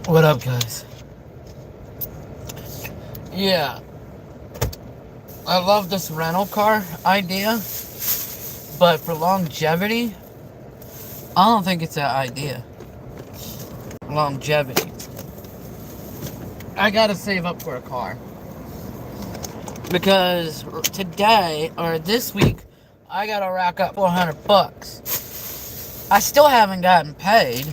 What up, guys? Yeah, I love this rental car idea, but for longevity, I don't think it's that idea. Longevity. I gotta save up for a car. Because today, or this week, I gotta rack up 400 bucks. I still haven't gotten paid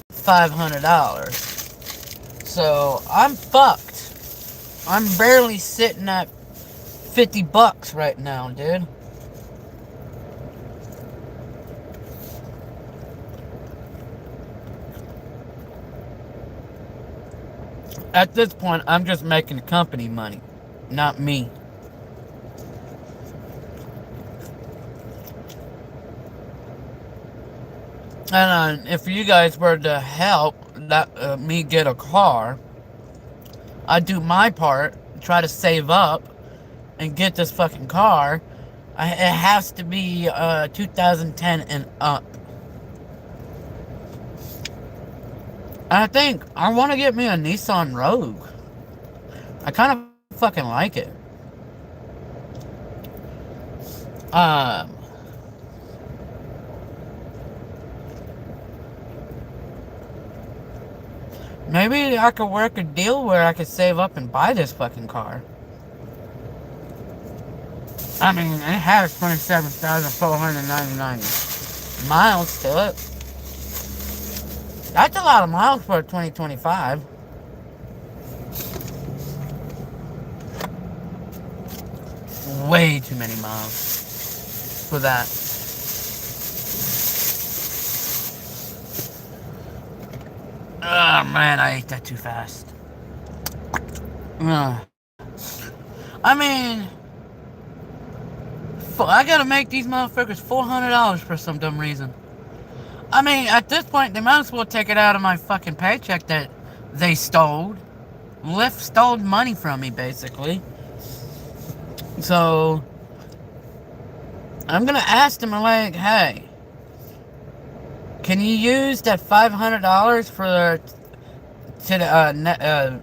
$500. So, I'm fucked. I'm barely sitting at 50 bucks right now, dude. At this point, I'm just making company money, not me. And if you guys were to help me get a car, I'd do my part, try to save up, and get this fucking car. It has to be 2010 and up. I think I want to get me a Nissan Rogue. I kind of fucking like it. Um, Maybe I could work a deal where I could save up and buy this fucking car. I mean, it has 27,499 miles to it. That's a lot of miles for a 2025. Way too many miles for that. Oh man, I ate that too fast. I mean, I gotta make these motherfuckers $400 for some dumb reason. I mean, at this point, they might as well take it out of my fucking paycheck that they stole. Lyft stole money from me, basically. So, I'm gonna ask them, like, hey, can you use that $500 for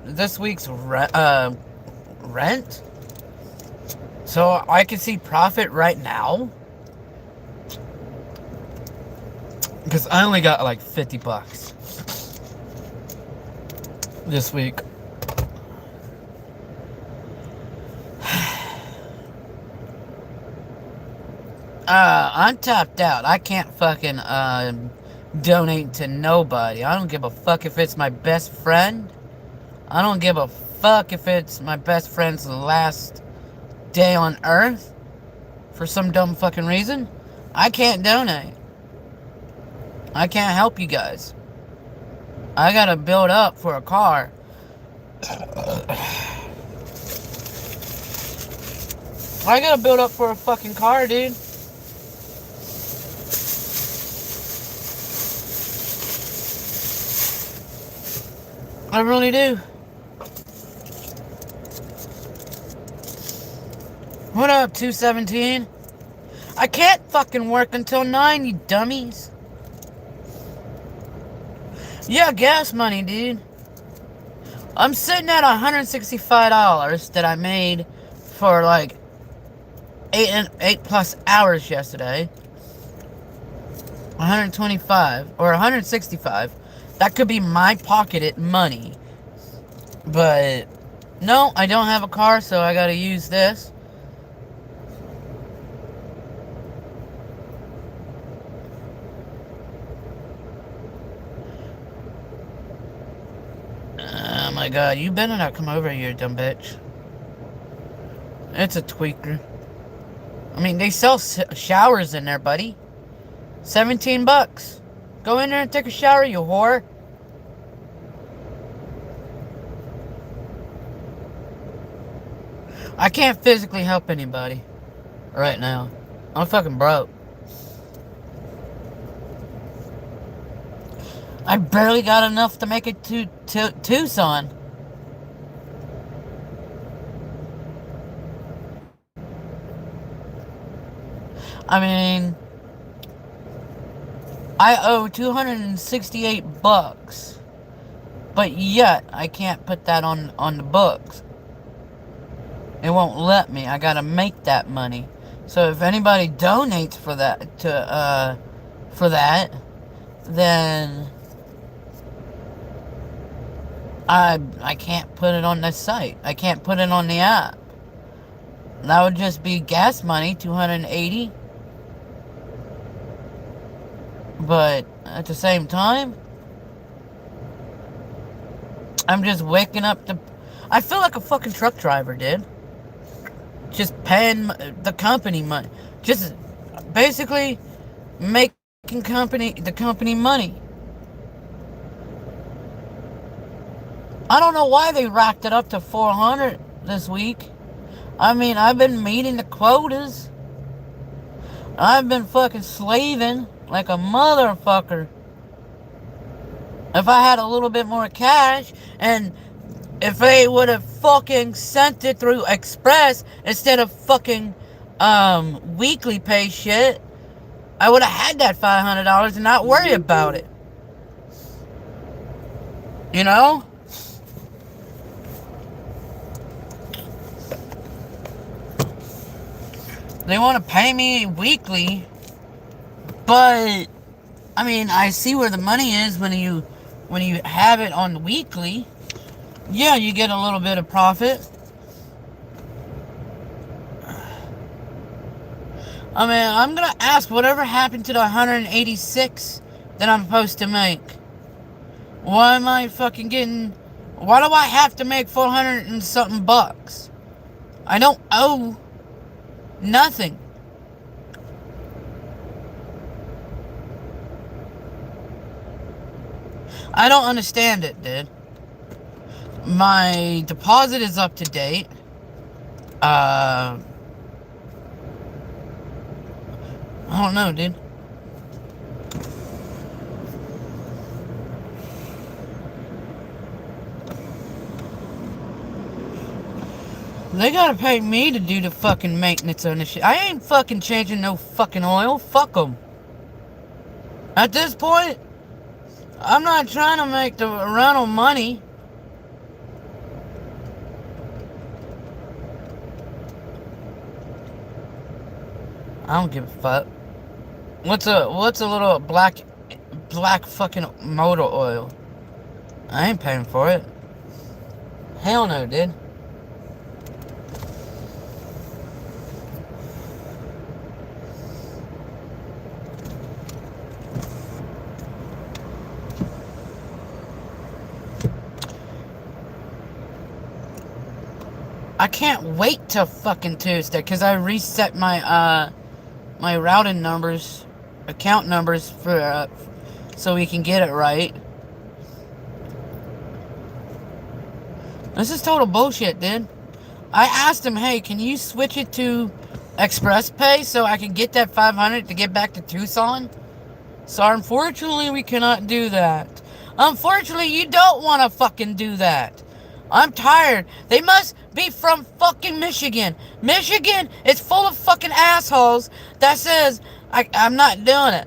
this week's rent? So I can see profit right now? Because I only got like 50 bucks this week. I'm tapped out. I can't fucking donate to nobody. I don't give a fuck if it's my best friend. I don't give a fuck if it's my best friend's last day on earth. For some dumb fucking reason, I can't donate. I can't help you guys. I gotta build up for a car. I gotta build up for a fucking car, dude. I really do. What up, 217? I can't fucking work until 9, you dummies. Yeah, gas money, dude. I'm sitting at $165 that I made for like 8 plus hours yesterday. 125 or 165. That could be my pocketed money. But no, I don't have a car, so I gotta use this. Oh my god, you better not come over here, dumb bitch. It's a tweaker. I mean, they sell showers in there, buddy. 17 bucks. Go in there and take a shower, you whore. I can't physically help anybody right now. I'm fucking broke. I barely got enough to make it to Tucson. I mean, I owe 268 bucks But yet, I can't put that on the books. It won't let me. I gotta make that money. So if anybody donates for that, then I can't put it on the site. I can't put it on the app. That would just be gas money, $280. But at the same time, I'm just waking up to... I feel like a fucking truck driver, dude. Just paying the company money. Just basically making the company money. I don't know why they racked it up to 400 this week. I mean, I've been meeting the quotas. I've been fucking slaving like a motherfucker. If I had a little bit more cash, and if they would have fucking sent it through Express instead of fucking weekly pay shit, I would have had that $500 and not worry about it. You know? They want to pay me weekly, but I mean, I see where the money is when you have it on weekly. Yeah, you get a little bit of profit. I mean, I'm gonna ask whatever happened to the 186 that I'm supposed to make. Why am I fucking getting... Why do I have to make 400 and something bucks? I don't owe nothing. I don't understand it, dude. My deposit is up to date. I don't know, dude. They gotta pay me to do the fucking maintenance on this shit. I ain't fucking changing no fucking oil. Fuck them. At this point, I'm not trying to make the rental money. I don't give a fuck. What's a little black fucking motor oil? I ain't paying for it. Hell no, dude. I can't wait till fucking Tuesday, because I reset my my routing numbers, account numbers for so we can get it right. This is total bullshit, dude. I asked him, hey, can you switch it to Express Pay so I can get that 500 to get back to Tucson? So unfortunately, we cannot do that. Unfortunately, you don't want to fucking do that. I'm tired. They must be from fucking Michigan. Michigan is full of fucking assholes that says, I'm not doing it.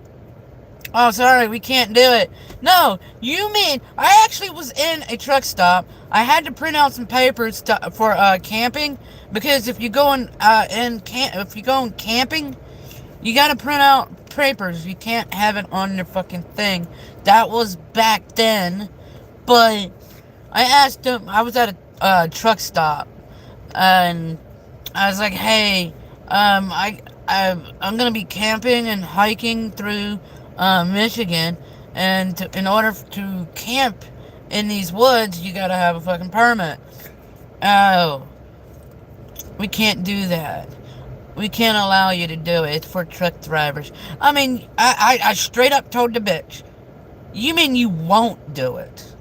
Oh, sorry, we can't do it. No, you mean, I actually was in a truck stop. I had to print out some papers for camping, because if you go camping, you gotta print out papers. You can't have it on your fucking thing. That was back then, but I asked him. I was at a truck stop, and I was like, "Hey, I'm gonna be camping and hiking through Michigan, and in order to camp in these woods, you gotta have a fucking permit." Oh, we can't do that. We can't allow you to do it. It's for truck drivers. I mean, I straight up told the bitch, you mean you won't do it?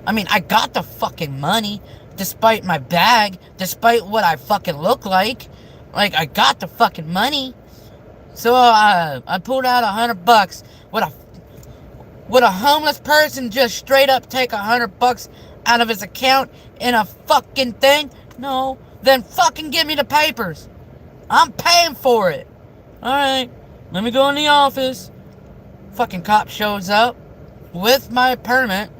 I mean, I got the fucking money, despite my bag, despite what I fucking look like. Like, I got the fucking money. So, I pulled out $100. Would a homeless person just straight up take $100 out of his account in a fucking thing? No. Then fucking give me the papers. I'm paying for it. Alright, let me go in the office. Fucking cop shows up with my permit.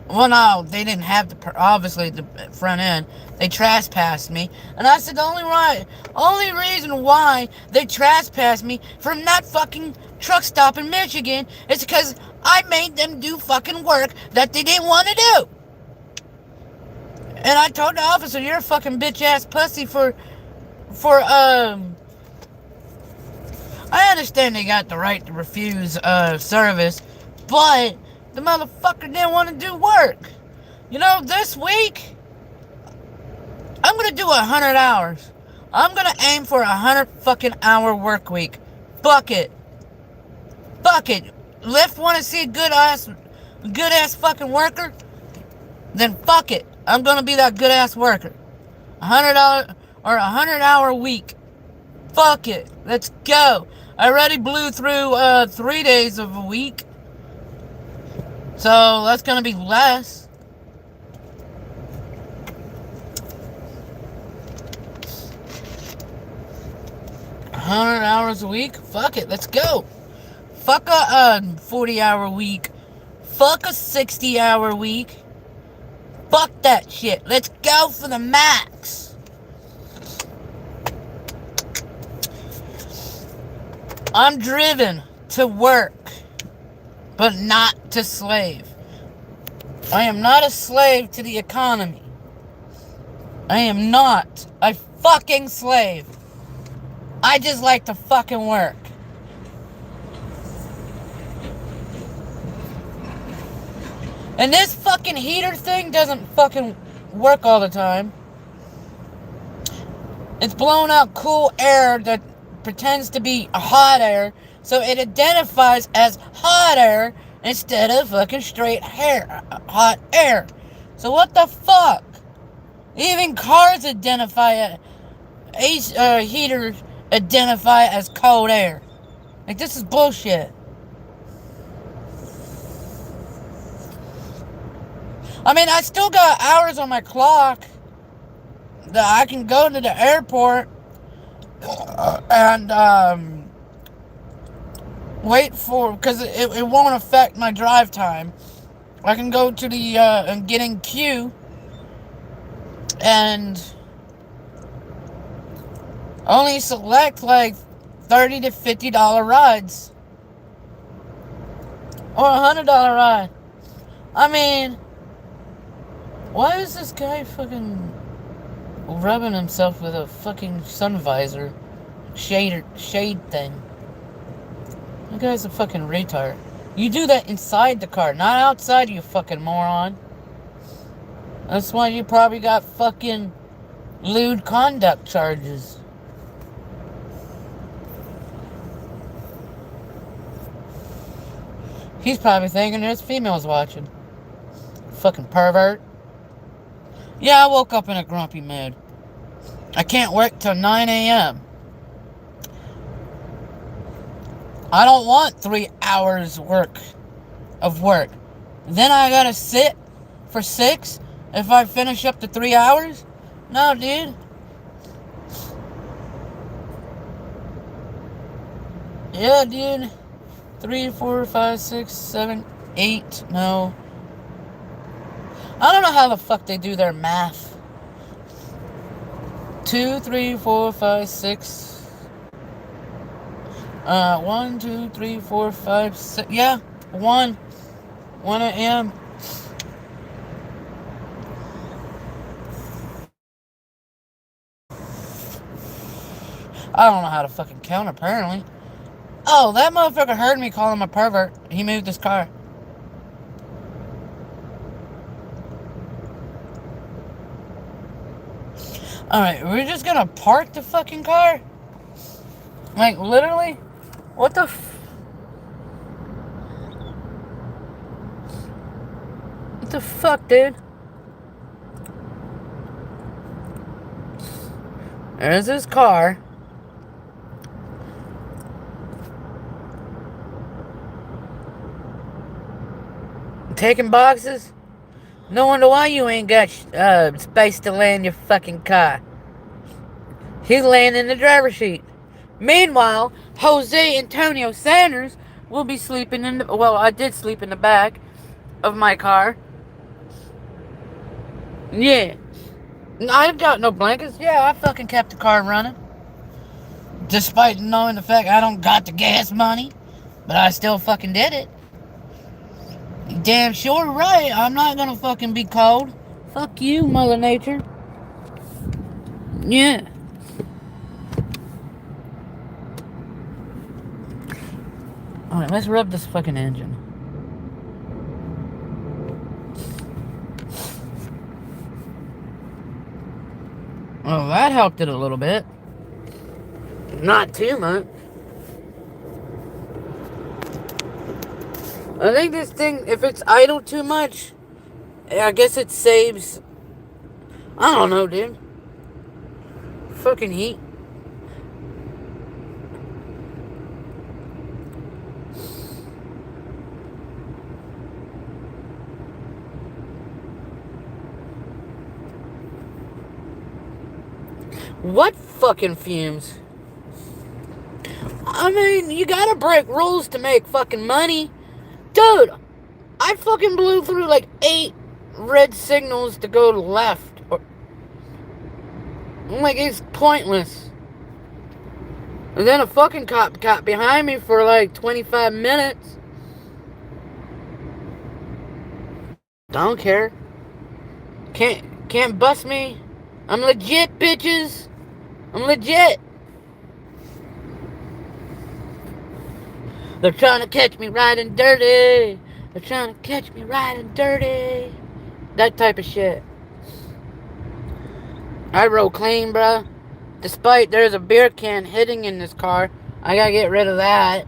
Well, no, they didn't have obviously the front end. They trespassed me, and I said the only reason why they trespassed me from that fucking truck stop in Michigan is because I made them do fucking work that they didn't want to do. And I told the officer, "You're a fucking bitch ass pussy for. I understand they got the right to refuse service, but the motherfucker didn't want to do work. You know, this week I'm gonna do 100 hours. I'm gonna aim for 100 fucking hour work week. Fuck it. Fuck it. Lyft want to see a good ass fucking worker? Then fuck it. I'm gonna be that good ass worker. $100 or 100 hour week. Fuck it. Let's go. I already blew through 3 days of a week. So that's gonna be less. $100 a week? Fuck it, let's go. Fuck a 40-hour week. Fuck a 60-hour week. Fuck that shit. Let's go for the max. I'm driven to work, but not to slave. I am not a slave to the economy. I am not a fucking slave. I just like to fucking work. And this fucking heater thing doesn't fucking work all the time. It's blowing out cool air that pretends to be hot air, so it identifies as hot air instead of fucking straight hot air. So what the fuck? Even cars identify heaters identify as cold air. Like, this is bullshit. I mean, I still got hours on my clock that I can go to the airport and wait for, because it won't affect my drive time. I can go to the and get in queue and only select like $30 to $50 rides or $100 ride. I mean, why is this guy fucking rubbing himself with a fucking sun visor shade thing? That guy's a fucking retard. You do that inside the car, not outside, you fucking moron. That's why you probably got fucking lewd conduct charges. He's probably thinking there's females watching. Fucking pervert. Yeah, I woke up in a grumpy mood. I can't work till 9 a.m. I don't want 3 hours of work. Then I gotta sit for 6 if I finish up to 3 hours? No, dude. Yeah, dude. 3, 4, 5, 6, 7, 8. No. I don't know how the fuck they do their math. 2, 3, 4, 5, 6. 1, 2, 3, 4, 5, 6. Yeah, 1 a.m. I don't know how to fucking count, apparently. Oh, that motherfucker heard me call him a pervert. He moved his car. Alright, we're just gonna park the fucking car? Like, literally? What the What the fuck, dude? There's his car. Taking boxes? No wonder why you ain't got space to land your fucking car. He's laying in the driver's seat. Meanwhile, Jose Antonio Sanders will be sleeping in the... Well, I did sleep in the back of my car. Yeah. I got no blankets. Yeah, I fucking kept the car running. Despite knowing the fact I don't got the gas money. But I still fucking did it. Damn sure right. I'm not gonna fucking be cold. Fuck you, Mother Nature. Yeah. Alright, let's rub this fucking engine. Oh, that helped it a little bit. Not too much. I think this thing, if it's idle too much, I guess it saves. I don't know, dude. Fucking heat. What fucking fumes? I mean, you gotta break rules to make fucking money. Dude, I fucking blew through like 8 red signals to go left. Like, it's pointless. And then a fucking cop got behind me for like 25 minutes. Don't care. Can't bust me. I'm legit, bitches. I'm legit. They're trying to catch me riding dirty. They're trying to catch me riding dirty. That type of shit. I roll clean, bruh. Despite there's a beer can hitting in this car, I gotta get rid of that.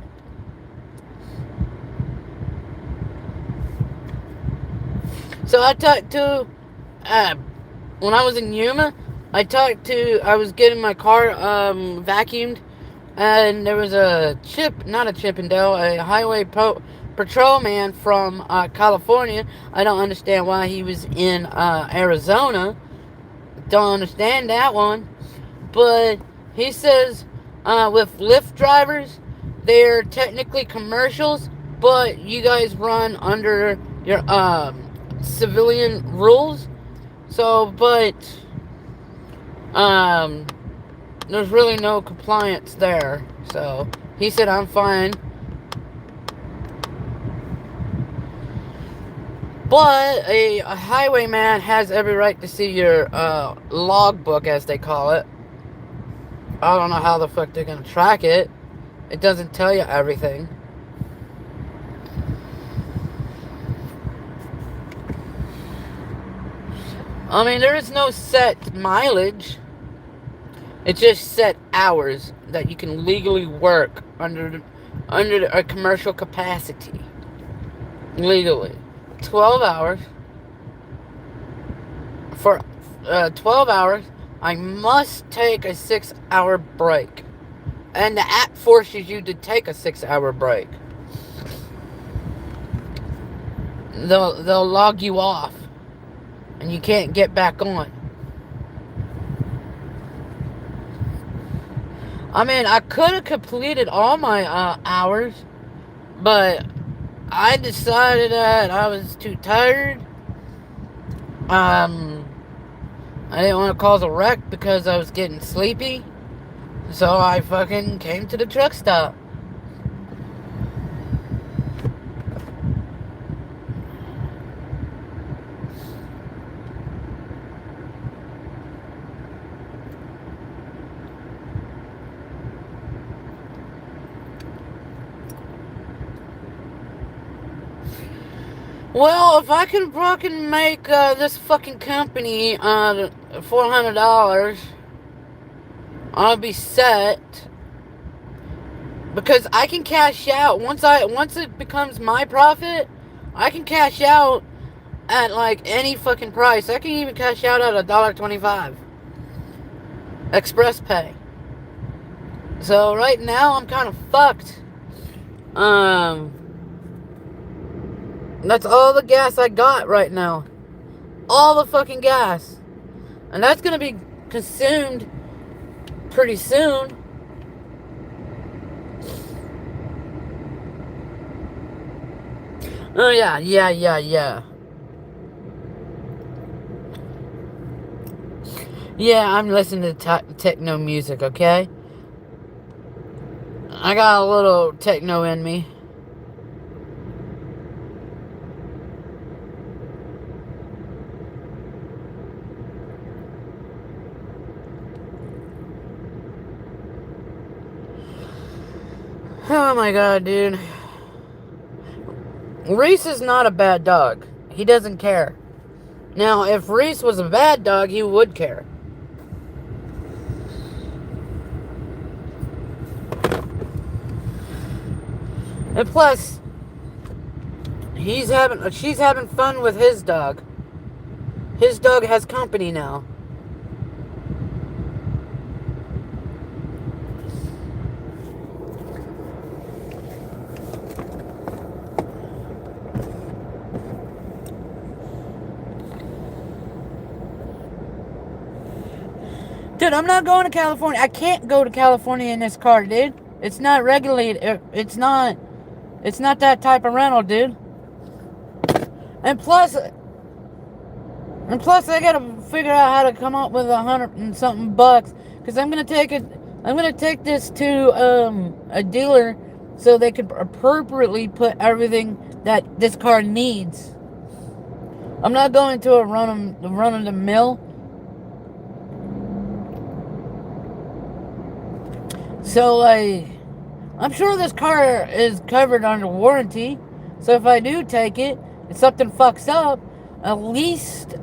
So I talked to, when I was in Yuma, I was getting my car vacuumed, and there was not a Chippendale, a highway patrolman from California. I don't understand why he was in Arizona. Don't understand that one. But he says with Lyft drivers, they're technically commercials, but you guys run under your civilian rules. So, but there's really no compliance there. So he said I'm fine. But a highwayman has every right to see your logbook, as they call it. I don't know how the fuck they're gonna track it. It doesn't tell you everything. I mean, there is no set mileage. It's just set hours that you can legally work under a commercial capacity. Legally. 12 hours. For 12 hours, I must take a 6-hour break. And the app forces you to take a 6-hour break. They'll log you off. And you can't get back on. I mean, I could have completed all my hours, but I decided that I was too tired. I didn't want to cause a wreck because I was getting sleepy. So I fucking came to the truck stop. Well, if I can fucking make this fucking company $400, I'll be set. Because I can cash out once it becomes my profit. I can cash out at like any fucking price. I can even cash out at $1.25 express pay. So right now I'm kind of fucked. That's all the gas I got right now. All the fucking gas. And that's gonna be consumed pretty soon. Oh yeah. Yeah, I'm listening to techno music, okay? I got a little techno in me. Oh my god, dude. Reese is not a bad dog. He doesn't care. Now, if Reese was a bad dog, he would care. And plus, she's having fun with his dog. His dog has company now. Dude, I'm not going to California. I can't go to California in this car, dude. It's not regulated. It's not that type of rental, dude. And plus, I gotta figure out how to come up with $100 and something bucks, because I'm gonna take this to a dealer so they can appropriately put everything that this car needs. I'm not going to a run of the mill. So like, I'm sure this car is covered under warranty. So if I do take it and something fucks up, at least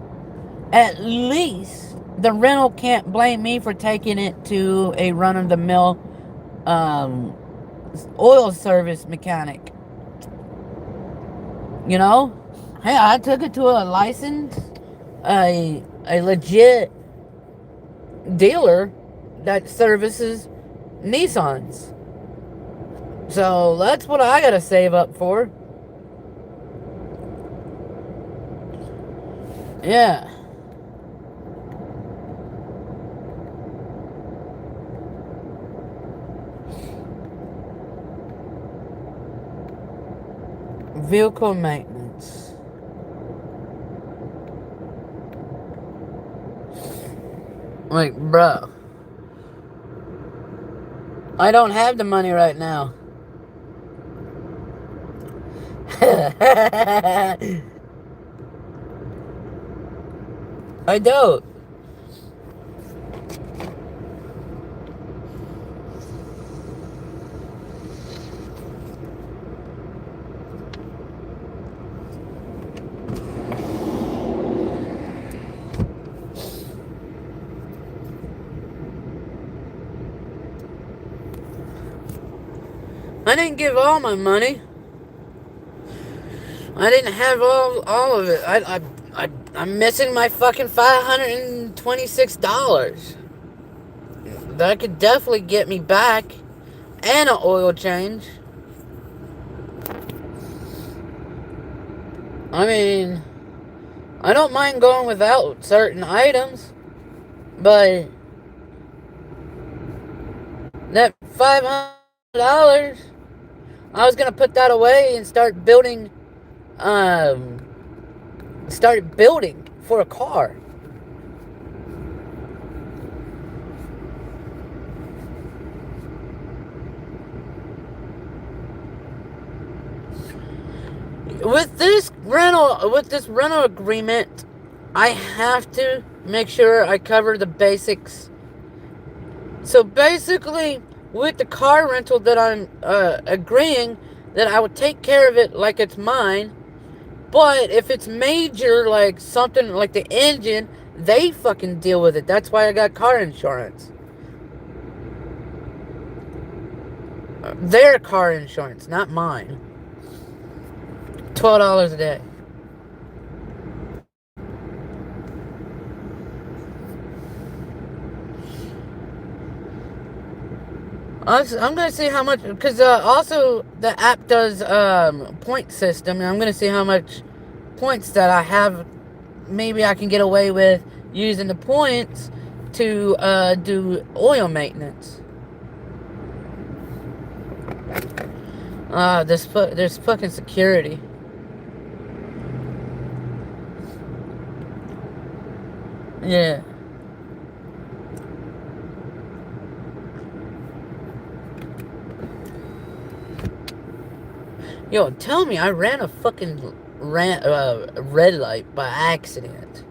the rental can't blame me for taking it to a run-of-the-mill oil service mechanic. You know? Hey, I took it to a licensed, a legit dealer that services Nissans. So that's what I gotta save up for. Yeah. Vehicle maintenance. Like, bro, I don't have the money right now. I don't. I didn't give all my money. I didn't have all of it. I'm missing my fucking $526. That could definitely get me back. And an oil change. I mean, I don't mind going without certain items. But that $500, I was going to put that away and start building for a car. With this rental agreement, I have to make sure I cover the basics. So basically, with the car rental that I'm agreeing that I would take care of it like it's mine, but if it's major, like something like the engine, they fucking deal with it. That's why I got car insurance. Their car insurance, not mine. $12 a day. I'm going to see how much, because also the app does point system, and I'm going to see how much points that I have. Maybe I can get away with using the points to do oil maintenance. There's fucking security. Yeah. Yo, tell me I ran a fucking red light by accident.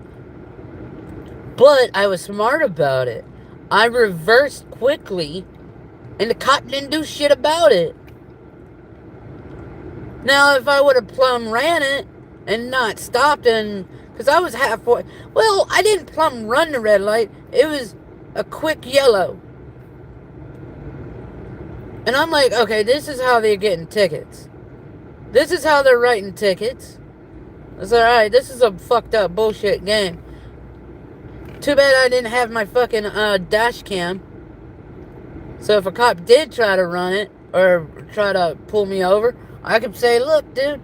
But I was smart about it. I reversed quickly, and the cop didn't do shit about it. Now, if I would have plumb ran it and not stopped, and because I was halfway, well, I didn't plumb run the red light. It was a quick yellow, and I'm like, okay, this is how they're getting tickets. This is how they're writing tickets. It's alright. This is a fucked up bullshit game. Too bad I didn't have my fucking dash cam. So if a cop did try to run it or try to pull me over, I could say, look, dude,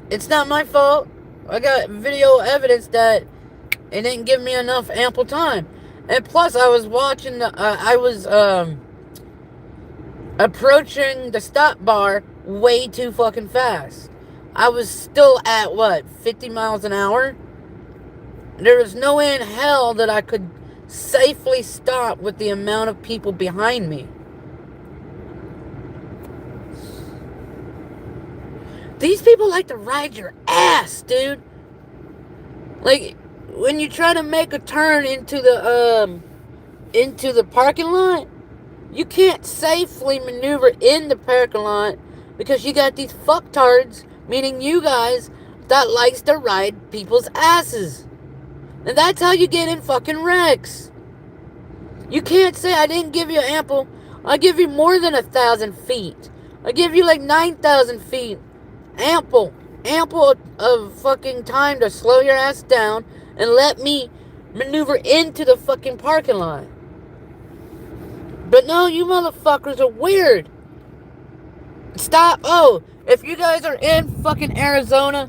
it's not my fault. I got video evidence that it didn't give me enough ample time. And plus, I was watching, I was approaching the stop bar way too fucking fast. I was still at, 50 miles an hour? There was no way in hell that I could safely stop with the amount of people behind me. These people like to ride your ass, dude. Like, when you try to make a turn into the parking lot, you can't safely maneuver in the parking lot because you got these fucktards, meaning you guys, that likes to ride people's asses. And that's how you get in fucking wrecks. You can't say I didn't give you ample. I give you more than 1,000 feet. I give you like 9,000 feet. Ample of fucking time to slow your ass down and let me maneuver into the fucking parking lot. But no, you motherfuckers are weird. Stop. Oh, if you guys are in fucking Arizona,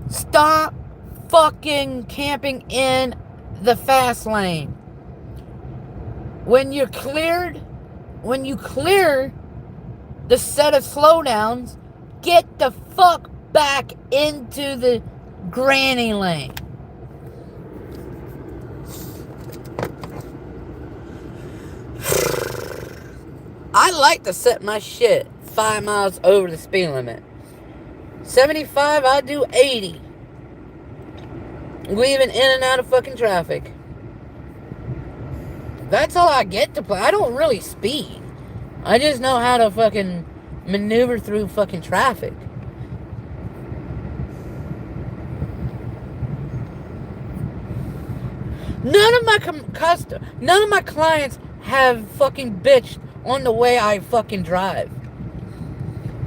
stop fucking camping in the fast lane. When you clear the set of slowdowns, get the fuck back into the granny lane. I like to set my shit 5 miles over the speed limit. 75, I do 80. Weaving in and out of fucking traffic. That's all I get to play. I don't really speed. I just know how to fucking maneuver through fucking traffic. None of my clients have fucking bitched on the way I fucking drive.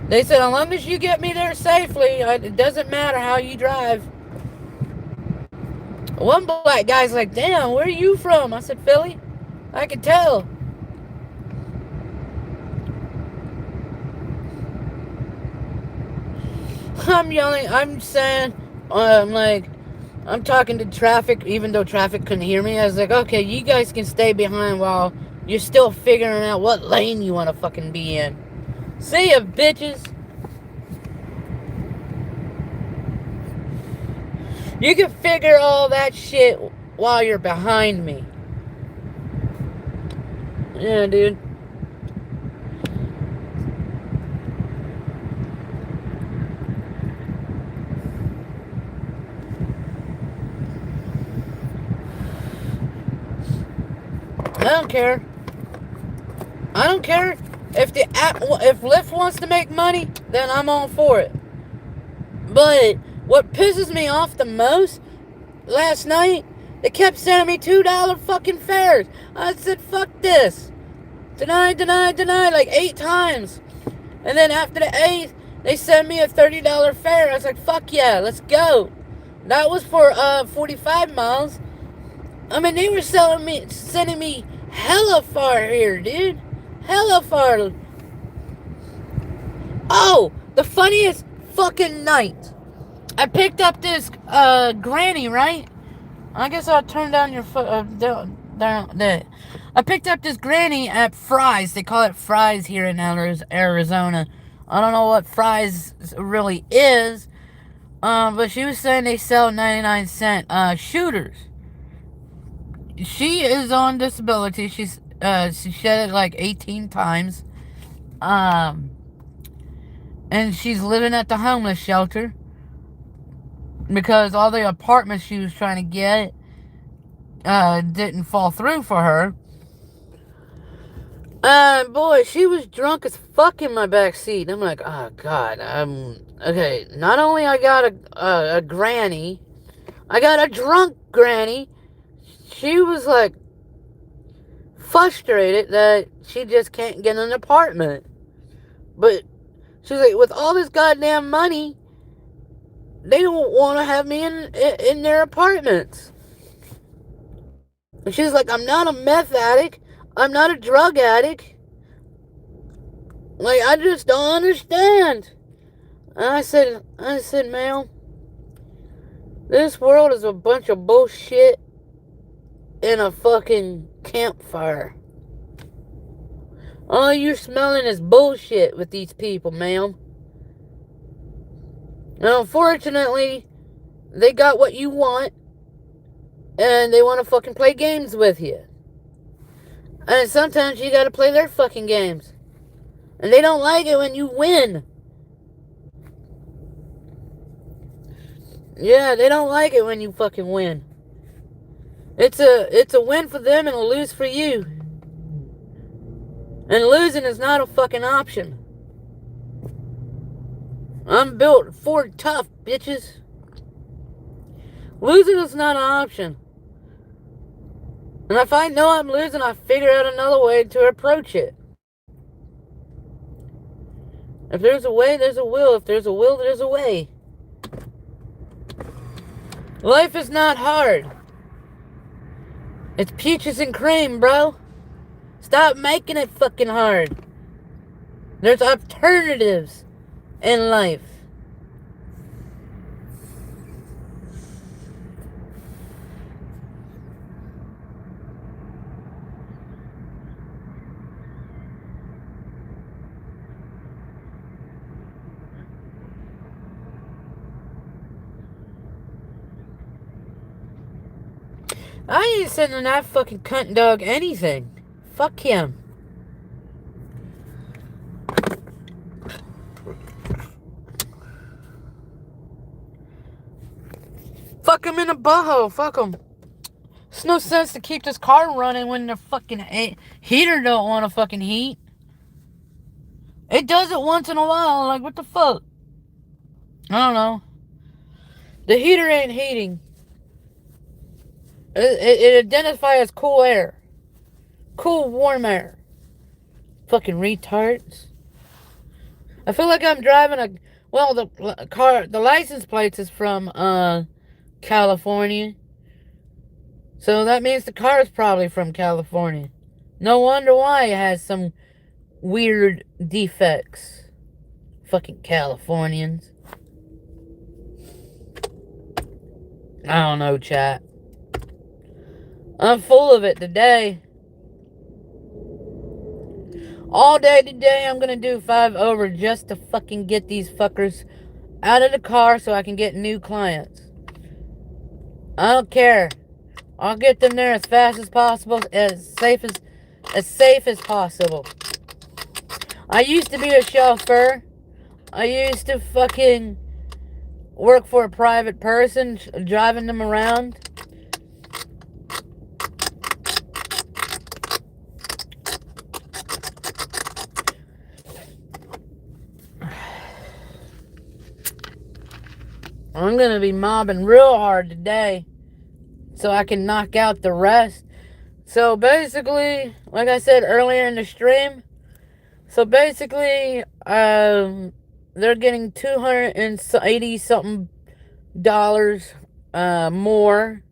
They said, as long as you get me there safely, it doesn't matter how you drive. One black guy's like, damn, where are you from? I said, Philly. I could tell. I'm yelling, I'm saying, I'm talking to traffic, even though traffic couldn't hear me. I was like, okay, you guys can stay behind while you're still figuring out what lane you want to fucking be in. See ya, bitches. You can figure all that shit while you're behind me. Yeah, dude. I don't care. I don't care if Lyft wants to make money, then I'm all for it. But what pisses me off the most, last night, they kept sending me $2 fucking fares. I said, fuck this. Deny, like 8 times. And then after the 8th, they sent me a $30 fare. I was like, fuck yeah, let's go. That was for 45 miles. I mean, they were sending me hella far here, dude. Hella far. Oh, the funniest fucking night. I picked up this granny, right? I guess I'll turn down your foot. Down there. I picked up this granny at Fry's. They call it Fry's here in Arizona. I don't know what Fry's really is. But she was saying they sell 99-cent shooters. She is on disability. She shed it like 18 times. And she's living at the homeless shelter because all the apartments she was trying to get didn't fall through for her. Boy, she was drunk as fuck in my back seat. I'm like, oh god. Okay. Not only I got a granny, I got a drunk granny. She was like frustrated that she just can't get an apartment. But she's like, with all this goddamn money, they don't want to have me in their apartments. And she's like, I'm not a meth addict. I'm not a drug addict. Like, I just don't understand. And I said, ma'am, this world is a bunch of bullshit in a fucking campfire. All you're smelling is bullshit with these people, ma'am. And unfortunately, they got what you want, and they want to fucking play games with you. And sometimes you gotta play their fucking games. And they don't like it when you win. Yeah, they don't like it when you fucking win. It's a win for them and a lose for you. And losing is not a fucking option. I'm built for tough, bitches. Losing is not an option. And if I know I'm losing, I figure out another way to approach it. If there's a way, there's a will. If there's a will, there's a way. Life is not hard. It's peaches and cream, bro. Stop making it fucking hard. There's alternatives in life. I ain't sending that fucking cunt dog anything. Fuck him. Fuck him in the butthole. Fuck him. It's no sense to keep this car running when the fucking heater don't want to fucking heat. It does it once in a while. Like, what the fuck? I don't know. The heater ain't heating. It identifies as cool air. Cool, warm air. Fucking retards. I feel like I'm driving a... Well, the license plate is from, California. So that means the car is probably from California. No wonder why it has some weird defects. Fucking Californians. I don't know, chat. I'm full of it today. All day today, I'm gonna do 5 over just to fucking get these fuckers out of the car so I can get new clients. I don't care. I'll get them there as fast as possible, as safe as possible. I used to be a chauffeur. I used to fucking work for a private person, driving them around. I'm gonna be mobbing real hard today so I can knock out the rest. So basically, like I said earlier in the stream, so basically, they're getting $280 something more.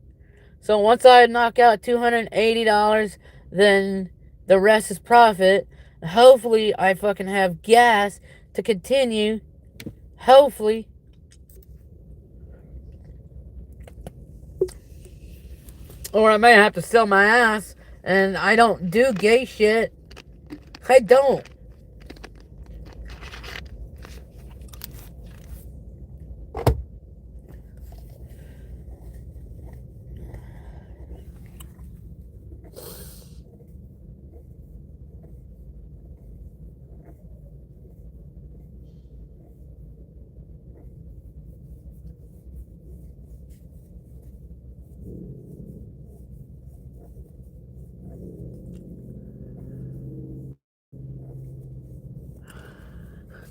So once I knock out $280, then the rest is profit. Hopefully, I fucking have gas to continue. Hopefully. Or I may have to sell my ass. And I don't do gay shit. I don't.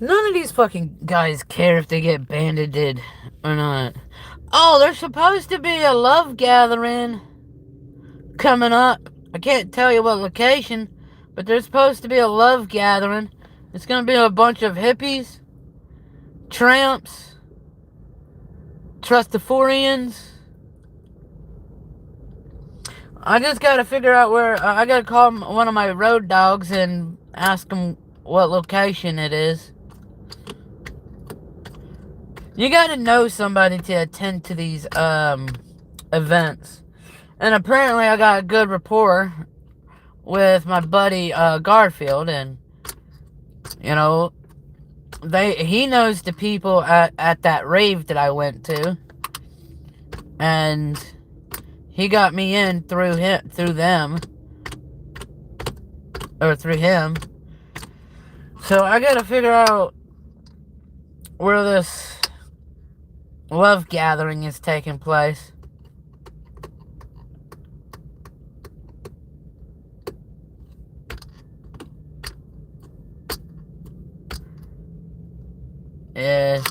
None of these fucking guys care if they get banded or not. Oh, there's supposed to be a love gathering coming up. I can't tell you what location, but there's supposed to be a love gathering. It's gonna be a bunch of hippies, tramps, trustaforians. I just gotta figure out where. I gotta call one of my road dogs and ask him what location it is. You gotta know somebody to attend to these events. And apparently I got a good rapport with my buddy Garfield, and you know, he knows the people at that rave that I went to, and he got me in through them, or through him. So I gotta figure out where this love gathering is taking place. Yeah.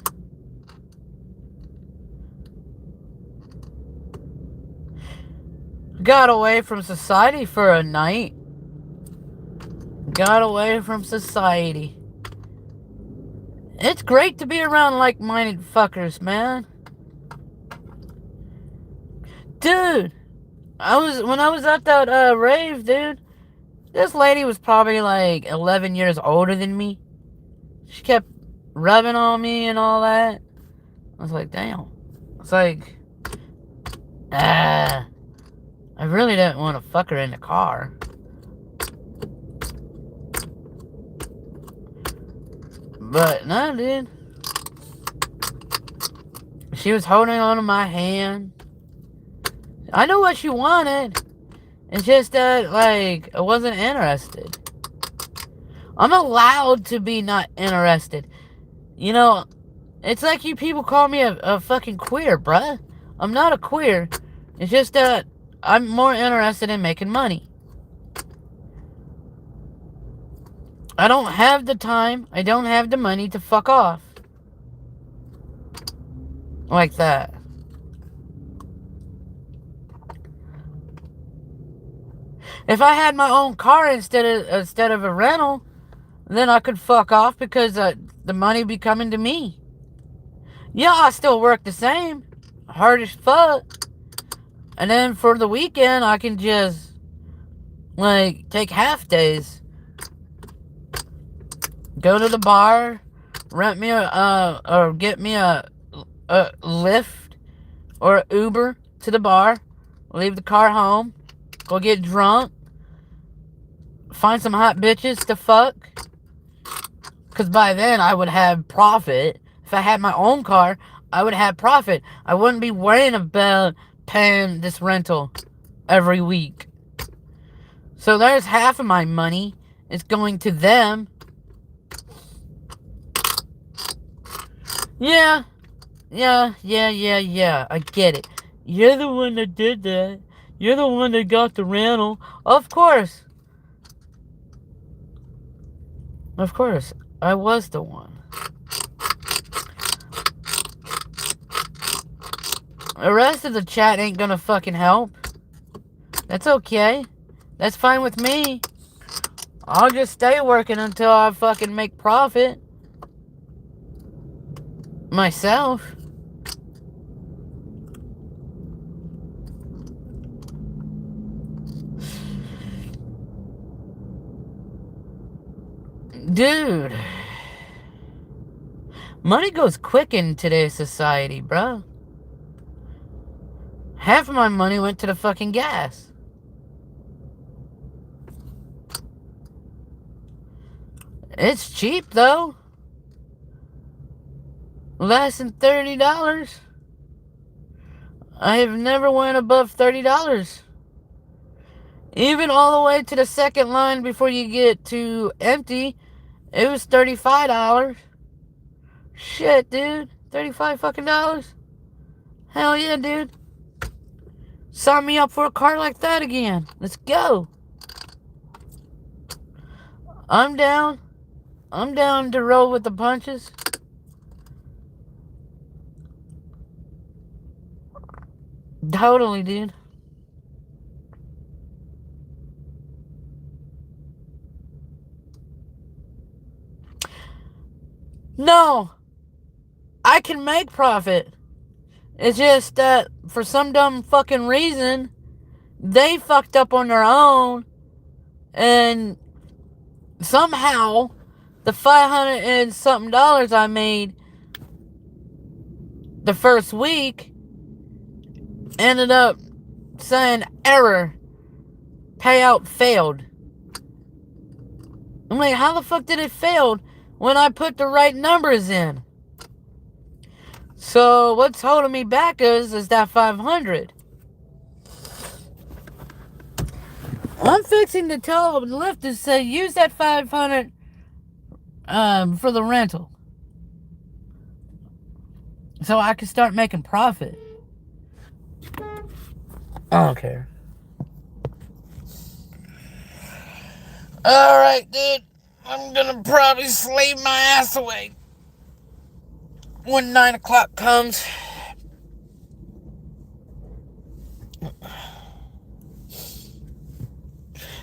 Got away from society for a night. Got away from society. It's great to be around like-minded fuckers, man. Dude, when I was at that rave, dude, this lady was probably like 11 years older than me. She kept rubbing on me and all that. I was like, damn. It's like, I really didn't want to fuck her in the car. But no, dude. She was holding on to my hand. I know what she wanted. It's just that, like, I wasn't interested. I'm allowed to be not interested. You know, it's like you people call me a fucking queer, bruh. I'm not a queer. It's just that I'm more interested in making money. I don't have the time. I don't have the money to fuck off. Like that. If I had my own car instead of a rental, then I could fuck off because the money would be coming to me. Yeah, I still work the same. Hard as fuck. And then for the weekend, I can just, like, take half days. Go to the bar, rent me or get me a Lyft or an Uber to the bar, leave the car home, go get drunk, find some hot bitches to fuck. Because by then I would have profit. If I had my own car, I would have profit. I wouldn't be worrying about paying this rental every week. So there's half of my money. It's going to them. Yeah. I get it. You're the one that did that. You're the one that got the rental. Of course. Of course. I was the one. The rest of the chat ain't gonna fucking help. That's okay. That's fine with me. I'll just stay working until I fucking make profit. Myself. Dude. Money goes quick in today's society, bro. Half of my money went to the fucking gas. It's cheap, though. Less than $30. I have never went above $30. Even all the way to the second line before you get to empty, it was $35. Shit, dude. 35 fucking dollars? Hell yeah, dude. Sign me up for a car like that again. Let's go. I'm down. I'm down to roll with the punches. Totally, dude. No, I can make profit. It's just that for some dumb fucking reason, they fucked up on their own, and somehow the 500 and something dollars I made the first week ended up saying error, payout failed. I'm like, how the fuck did it fail when I put the right numbers in? So what's holding me back is that 500. I'm fixing to tell Lyft to say use that 500 for the rental, so I can start making profit. I don't care. Alright, dude. I'm gonna probably slave my ass away when 9 o'clock comes.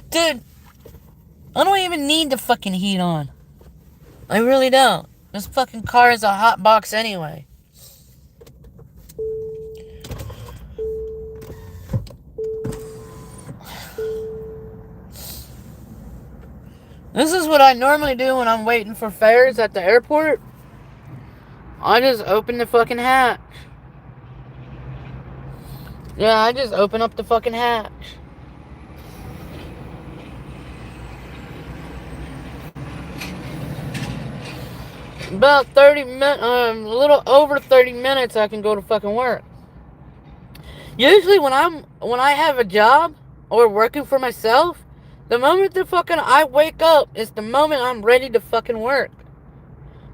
Dude, I don't even need the fucking heat on. I really don't. This fucking car is a hot box anyway. This is what I normally do when I'm waiting for fares at the airport. I just open the fucking hatch. Yeah, I just open up the fucking hatch. About 30 minutes, a little over 30 minutes, I can go to fucking work. Usually when I have a job or working for myself, the moment I wake up is the moment I'm ready to fucking work.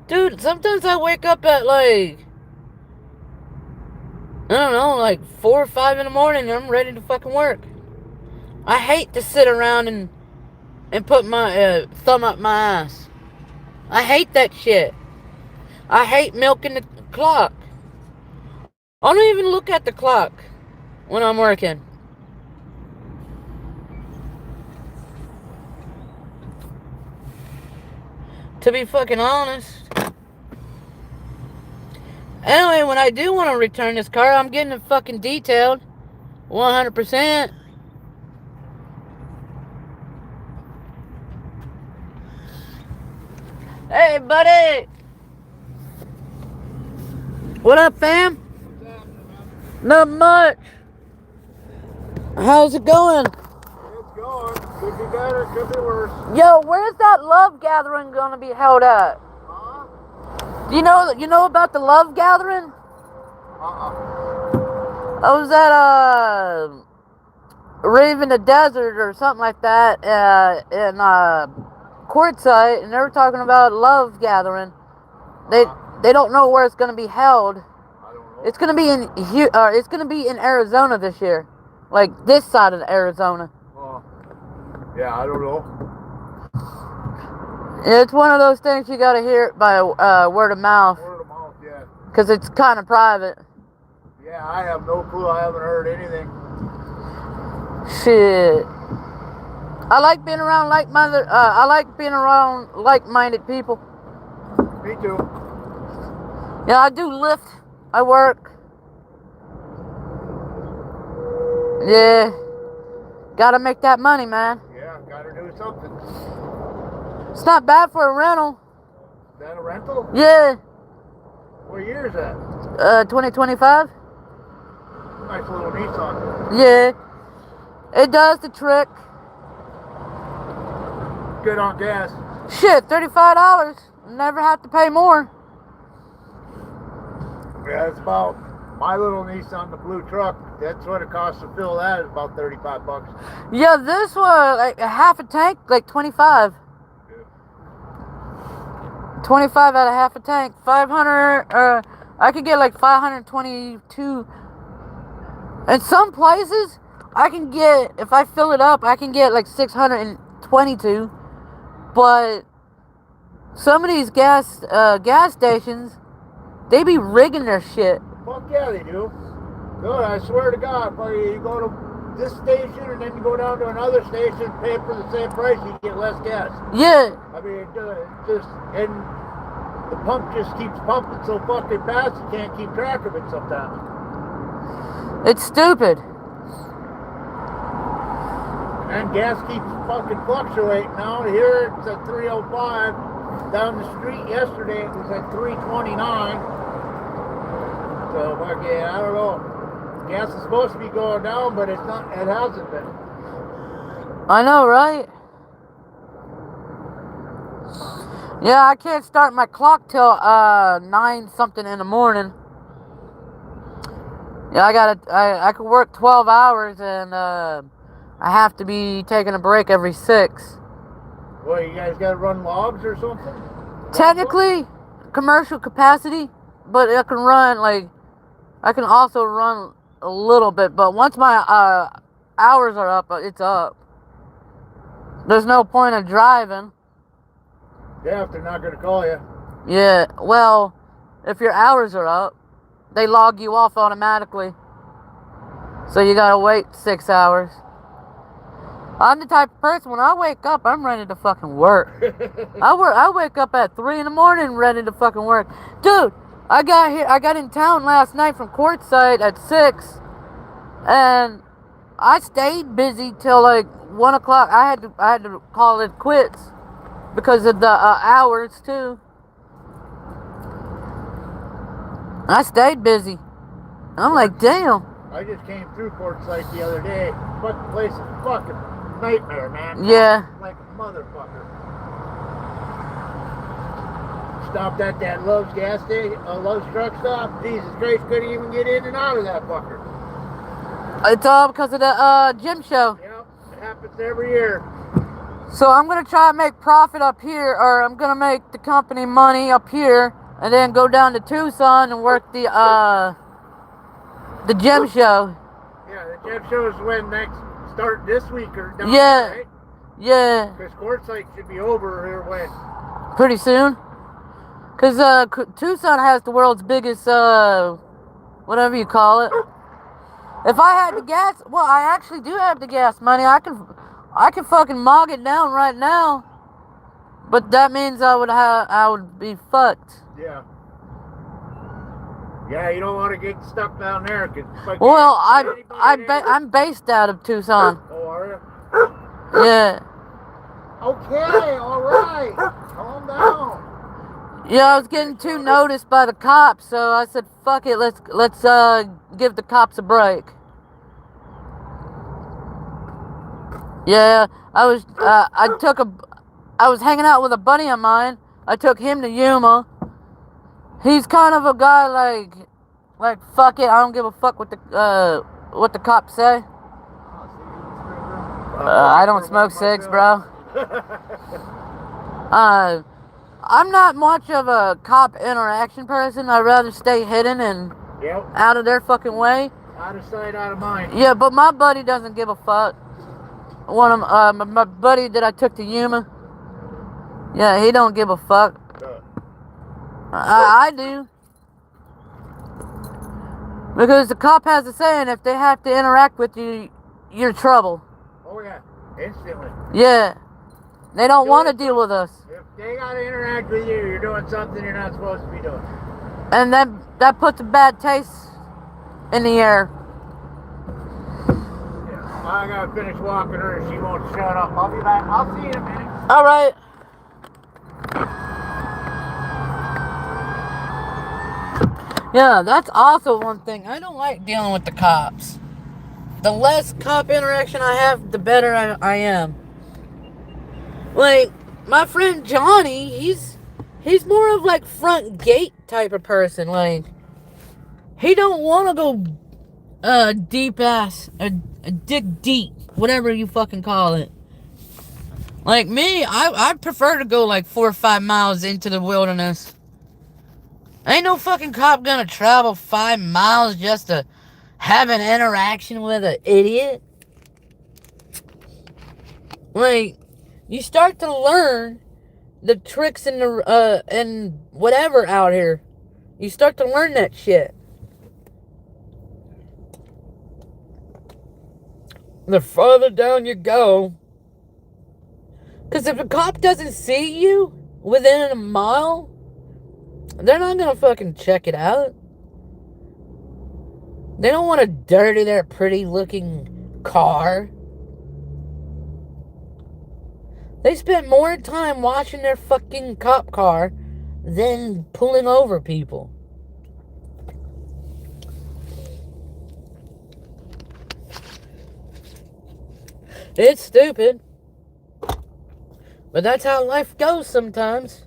Dude, sometimes I wake up at like, I don't know, like 4 or 5 in the morning and I'm ready to fucking work. I hate to sit around and put my thumb up my ass. I hate that shit. I hate milking the clock. I don't even look at the clock when I'm working. To be fucking honest. Anyway, when I do want to return this car, I'm getting it fucking detailed. 100%. Hey, buddy. What up, fam? What's happening, man? Not much. How's it going? It's going. Could be better, could be worse. Yo, where's that love gathering gonna be held at? Huh? You know about the love gathering? I was at Raven the Desert or something like that in Quartzsite, and they were talking about love gathering. They don't know where it's gonna be held. I don't know. It's gonna be in Arizona this year, like this side of Arizona. Yeah, I don't know. It's one of those things you gotta hear it by word of mouth. Word of mouth, yeah. Because it's kind of private. Yeah, I have no clue. I haven't heard anything. Shit. I like being around like-minded people. Me too. Yeah, I do lift. I work. Yeah. Gotta make that money, man. Yeah, gotta do something. It's not bad for a rental. Is that a rental? Yeah. What year is that? 2025. Nice little Nissan. Yeah. It does the trick. Good on gas. Shit, $35. Never have to pay more. Yeah, it's about my little Nissan, the blue truck. That's what it costs to fill that. Is about $35. Yeah, this one, like a half a tank, like 25. 25 out of half a tank. 500, I could get like 522. In some places, I can get, if I fill it up, I can get like 622. But Some of these gas stations, they be rigging their shit. Fuck yeah, they do. Good, I swear to God, buddy, you go to this station and then you go down to another station, pay for the same price, you get less gas. Yeah. I mean, and the pump just keeps pumping so fucking fast you can't keep track of it sometimes. It's stupid. And gas keeps fucking fluctuating now. Here it's at 305. Down the street yesterday it was at 329. So fuck yeah, I don't know. Gas is supposed to be going down, but it's not. It hasn't been. I know, right? Yeah, I can't start my clock till 9 something in the morning. Yeah, I could work 12 hours and I have to be taking a break every 6. Well, you guys got to run logs or something? Technically, commercial capacity, but I can run, like, I can also run a little bit, but once my hours are up, it's up. There's no point of driving. Yeah, if they're not going to call you. Yeah, well, if your hours are up, they log you off automatically. So you gotta wait 6 hours. I'm the type of person, when I wake up, I'm ready to fucking work. I wake up at 3 in the morning ready to fucking work. Dude, I got in town last night from Quartzsite at 6, and I stayed busy till like 1 o'clock. I had to call it quits because of the hours too. I stayed busy. I'm like, damn. I just came through Quartzsite the other day. But the place is fucking nightmare, man. Yeah. Like a motherfucker. Stopped at that Love's gas station, Love's truck stop. Jesus Christ, couldn't even get in and out of that fucker. It's all because of the gym show. Yep, it happens every year. So I'm gonna try to make profit up here, or I'm gonna make the company money up here, and then go down to Tucson and work the gym show. Yeah, the gym show is when next start this week or down yeah, there, right? Yeah. Because Quartzsite should be over here when? Pretty soon. Cause Tucson has the world's biggest whatever you call it. If I had the gas, well, I actually do have the gas money. I can fucking mog it down right now. But that means I would be fucked. Yeah. Yeah, you don't want to get stuck down there. Well, I'm based out of Tucson. Oh, are you? Yeah. Okay, all right. Calm down. Yeah, I was getting too noticed by the cops, so I said, "Fuck it, let's give the cops a break." Yeah, I was hanging out with a buddy of mine. I took him to Yuma. He's kind of a guy like fuck it, I don't give a fuck what the cops say. I don't smoke cigs, bro. I'm not much of a cop interaction person. I'd rather stay hidden and out of their fucking way. Out of sight, out of mind. Yeah, but my buddy doesn't give a fuck. One of my buddy that I took to Yuma. Yeah, he don't give a fuck. I do. Because the cop has a saying, if they have to interact with you, you're trouble. Oh yeah, instantly. Yeah. They don't want to deal with us. If they gotta interact with you, you're doing something you're not supposed to be doing. And that puts a bad taste in the air. Yeah, I gotta finish walking her and she won't shut up. I'll be back. I'll see you in a minute. Alright. Yeah, that's also one thing. I don't like dealing with the cops. The less cop interaction I have, the better I am. Like, my friend Johnny, he's more of like front gate type of person. Like, he don't want to go deep ass, dig deep, whatever you fucking call it. Like me, I prefer to go like 4 or 5 miles into the wilderness. Ain't no fucking cop gonna travel 5 miles just to have an interaction with an idiot. Like, you start to learn the tricks and whatever out here. You start to learn that shit. The further down you go, because if a cop doesn't see you within a mile, they're not gonna fucking check it out. They don't want to dirty their pretty looking car. They spend more time washing their fucking cop car than pulling over people. It's stupid. But that's how life goes sometimes.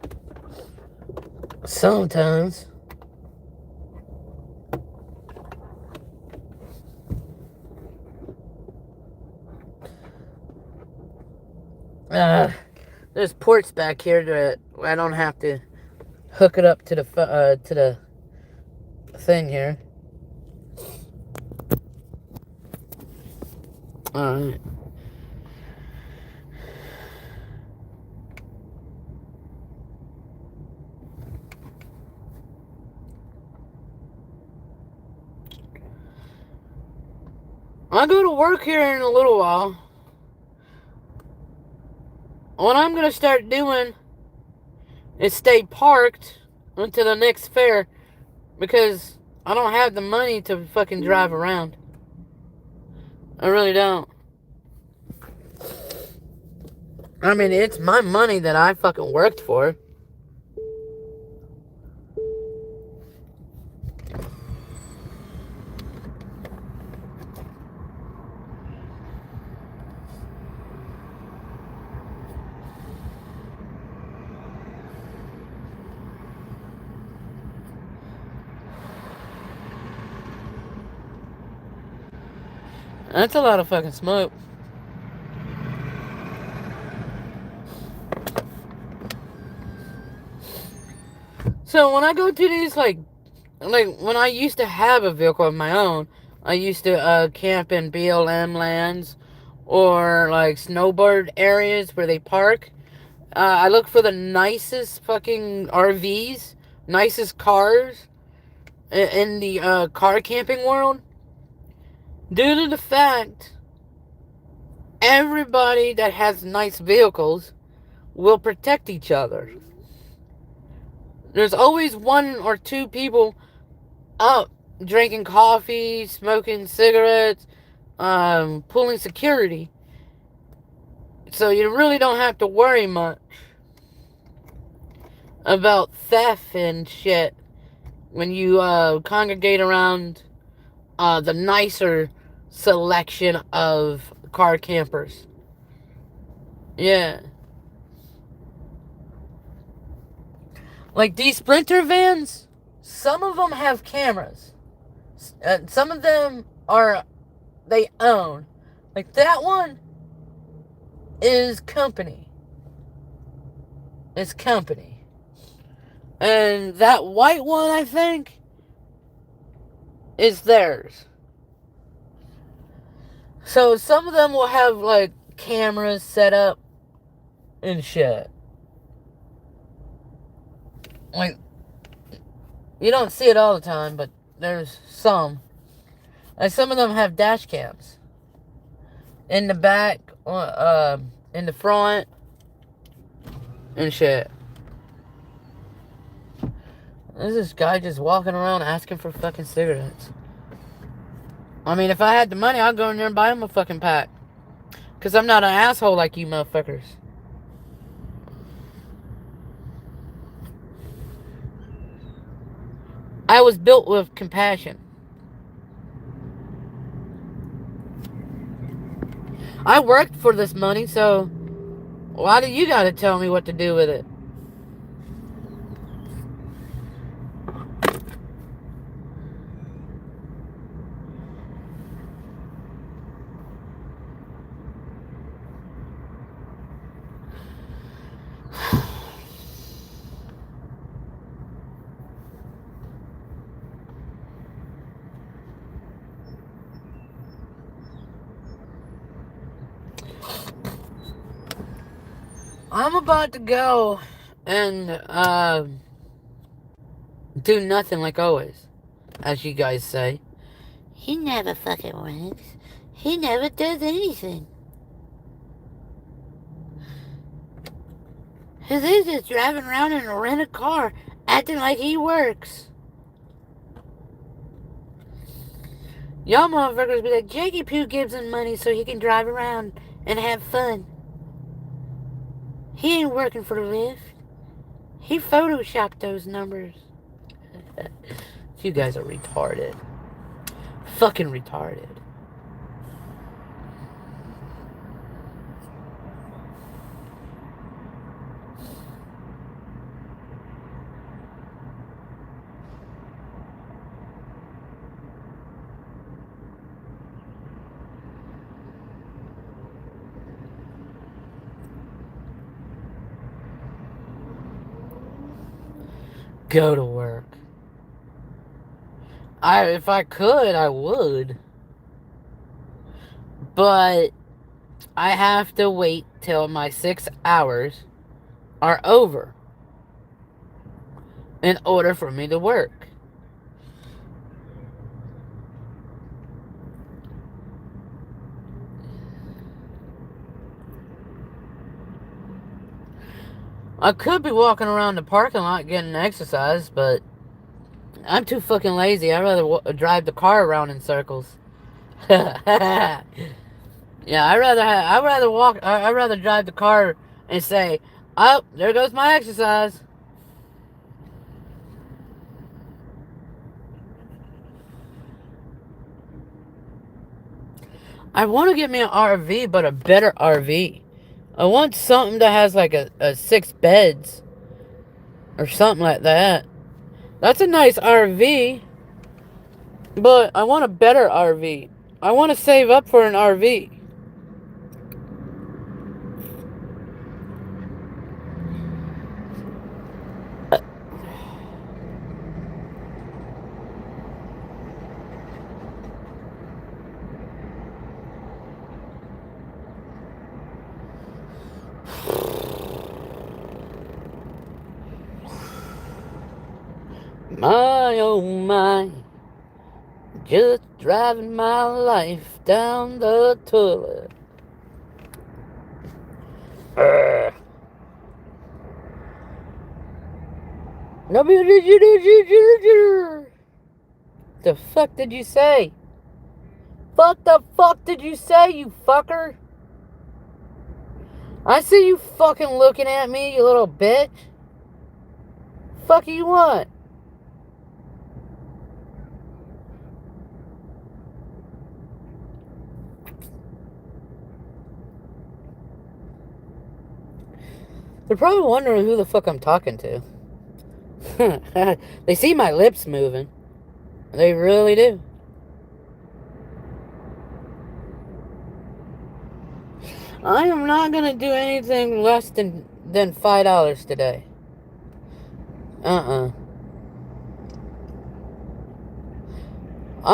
Sometimes. There's ports back here that I don't have to hook it up to the thing here. Alright. I'll go to work here in a little while. What I'm going to start doing is stay parked until the next fair, because I don't have the money to fucking drive around. I really don't. I mean, it's my money that I fucking worked for. That's a lot of fucking smoke. So when I go to these, like when I used to have a vehicle of my own, I used to camp in BLM lands or like snowbird areas where they park. I look for the nicest fucking RVs, nicest cars in the car camping world. Due to the fact everybody that has nice vehicles will protect each other. There's always one or two people up drinking coffee, smoking cigarettes, pulling security. So you really don't have to worry much about theft and shit when you congregate around the nicer selection of car campers. Yeah. Like these Sprinter vans, some of them have cameras. Some of them they own. Like that one is company. It's company. And that white one, I think, is theirs. So some of them will have like cameras set up and shit. Like, you don't see it all the time, but there's some. Like some of them have dash cams in the back, in the front, and shit. There's this guy just walking around asking for fucking cigarettes. I mean, if I had the money, I'd go in there and buy him a fucking pack. Because I'm not an asshole like you motherfuckers. I was built with compassion. I worked for this money, so why do you gotta tell me what to do with it? I'm about to go and do nothing like always, as you guys say. He never fucking works. He never does anything. He's just driving around in a rented car, acting like he works. Y'all motherfuckers be like, Jakey Poo gives him money so he can drive around and have fun. He ain't working for the lift. He photoshopped those numbers. You guys are retarded. Fucking retarded. Go to work. If I could, I would. But I have to wait till my 6 hours are over in order for me to work. I could be walking around the parking lot getting exercise, but I'm too fucking lazy. I'd rather drive the car around in circles. Yeah, I'd rather drive the car and say, "Oh, there goes my exercise." I want to get me an RV, but a better RV. I want something that has like a 6 beds or something like that. That's a nice RV, but I want a better RV. I want to save up for an RV. My oh my, just driving my life down the toilet. The fuck did you say? What the fuck did you say, you fucker? I see you fucking looking at me, you little bitch. Fuck you want? They're probably wondering who the fuck I'm talking to. They see my lips moving. They really do. I am not gonna do anything less than $5 today. I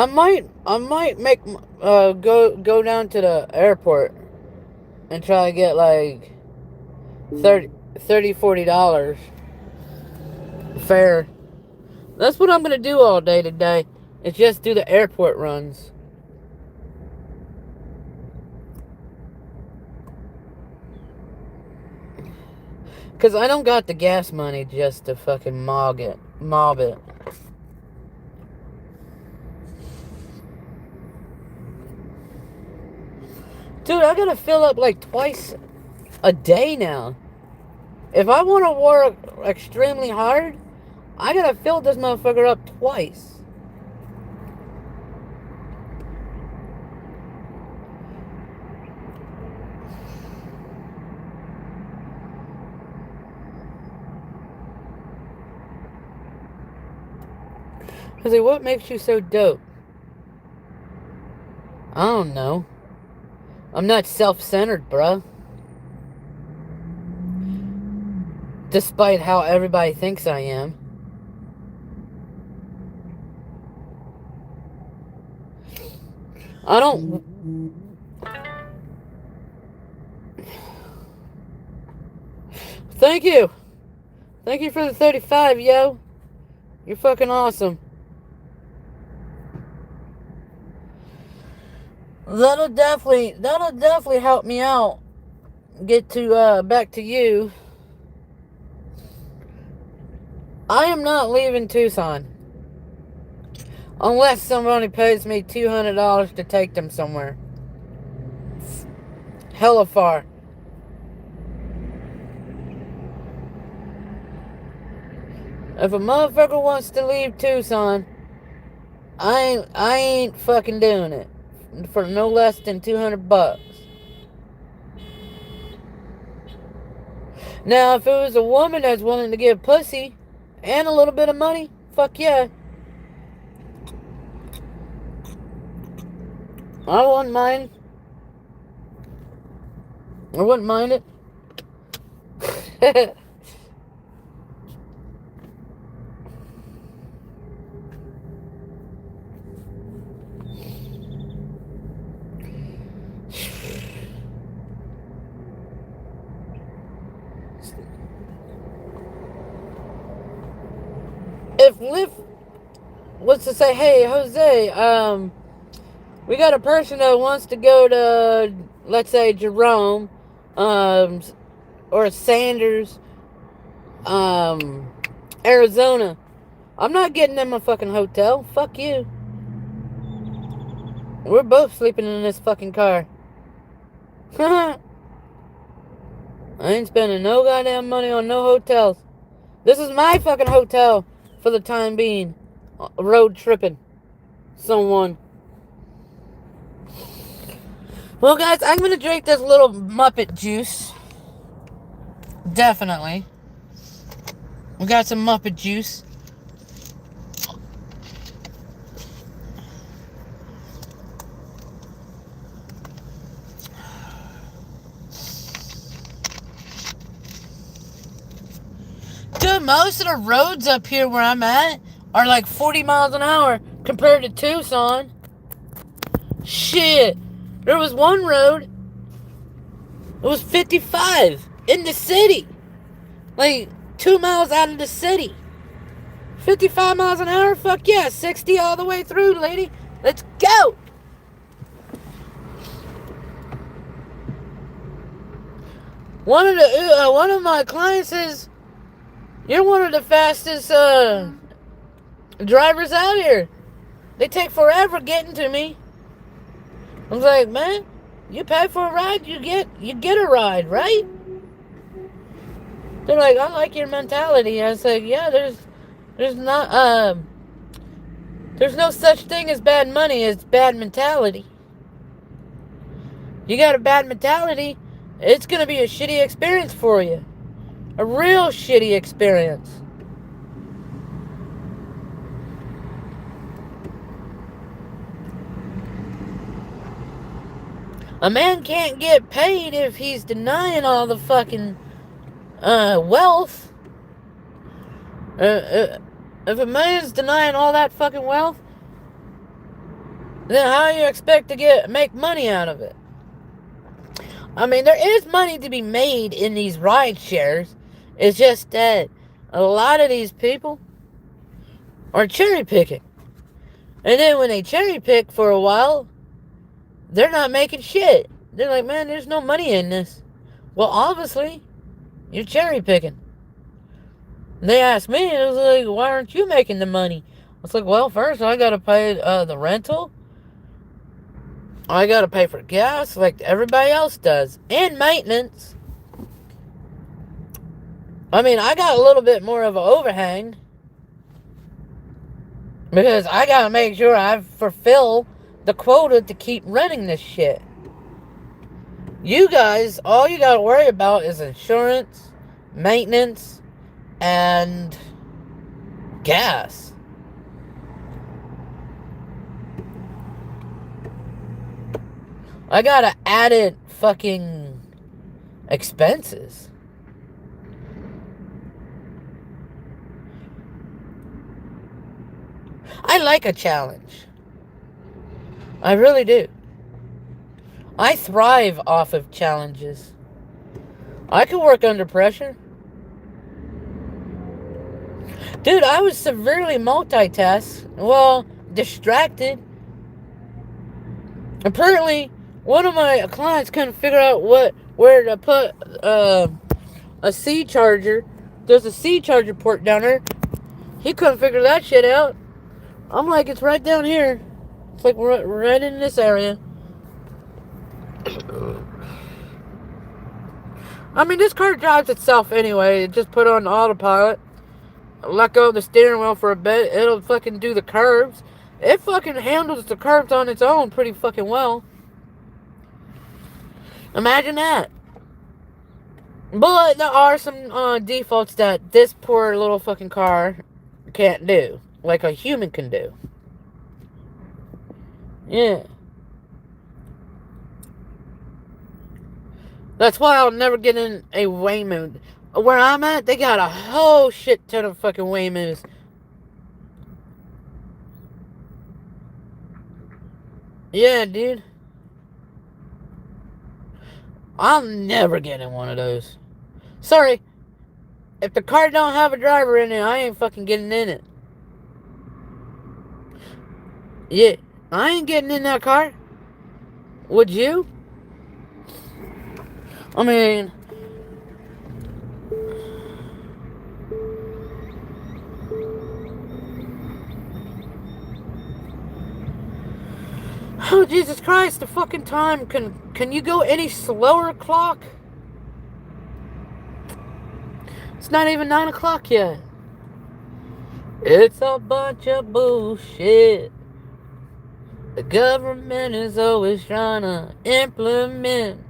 might make go down to the airport and try to get like $40 fare. That's what I'm gonna do all day today. It's just do the airport runs. Cause I don't got the gas money just to fucking mob it. Dude, I gotta fill up like twice a day now. If I want to work extremely hard, I gotta fill this motherfucker up twice. I say, what makes you so dope? I don't know. I'm not self-centered, bruh. Despite how everybody thinks I am. I don't... Thank you. Thank you for the 35, yo. You're fucking awesome. That'll definitely help me out. Get to back to you. I am not leaving Tucson unless somebody pays me $200 to take them somewhere. Hella far. If a motherfucker wants to leave Tucson, I ain't fucking doing it for no less than $200. Now, if it was a woman that's willing to give pussy and a little bit of money, fuck yeah. I wouldn't mind. I wouldn't mind it. If Lyft was to say, hey, Jose, we got a person that wants to go to, let's say, Jerome, or Sanders, Arizona. I'm not getting them a fucking hotel. Fuck you. We're both sleeping in this fucking car. I ain't spending no goddamn money on no hotels. This is my fucking hotel for the time being. Road tripping. Someone. Well, guys, I'm going to drink this little Muppet juice. Definitely. We got some Muppet juice. Dude, most of the roads up here where I'm at are like 40 miles an hour compared to Tucson. Shit. There was one road, it was 55 in the city. Like 2 miles out of the city. 55 miles an hour? Fuck yeah. 60 all the way through, lady. Let's go. One of my clients says, you're one of the fastest drivers out here. They take forever getting to me. I was like, man, you pay for a ride, you get a ride, right? They're like, I like your mentality. I was like, yeah, there's no such thing as bad money, it's bad mentality. You got a bad mentality, it's gonna be a shitty experience for you. A real shitty experience. A man can't get paid if he's denying all the fucking wealth. If a man's denying all that fucking wealth, then how do you expect to make money out of it? I mean, there is money to be made in these ride shares. It's just that a lot of these people are cherry picking. And then when they cherry pick for a while, they're not making shit. They're like, man, there's no money in this. Well, obviously, you're cherry picking. And they asked me, and I was like, why aren't you making the money? I was like, well, first I gotta pay the rental. I gotta pay for gas like everybody else does. And maintenance. I mean, I got a little bit more of an overhang. Because I gotta make sure I fulfill the quota to keep running this shit. You guys, all you gotta worry about is insurance, maintenance, and gas. I got added fucking expenses. I like a challenge. I really do. I thrive off of challenges. I can work under pressure. Dude, I was severely multitasked. Well, distracted. Apparently, one of my clients couldn't figure out where to put a C charger. There's a C charger port down there. He couldn't figure that shit out. I'm like, it's right down here. It's like right in this area. I mean, this car drives itself anyway. It just put on autopilot. Let go of the steering wheel for a bit. It'll fucking do the curves. It fucking handles the curves on its own pretty fucking well. Imagine that. But there are some defaults that this poor little fucking car can't do. Like a human can do. Yeah. That's why I'll never get in a Waymo. Where I'm at, they got a whole shit ton of fucking Waymos. Yeah, dude. I'll never get in one of those. Sorry. If the car don't have a driver in it, I ain't fucking getting in it. Yeah. I ain't getting in that car. Would you? I mean... Oh, Jesus Christ, the fucking time. Can you go any slower, clock? It's not even 9 o'clock yet. It's a bunch of bullshit. The government is always trying to implement.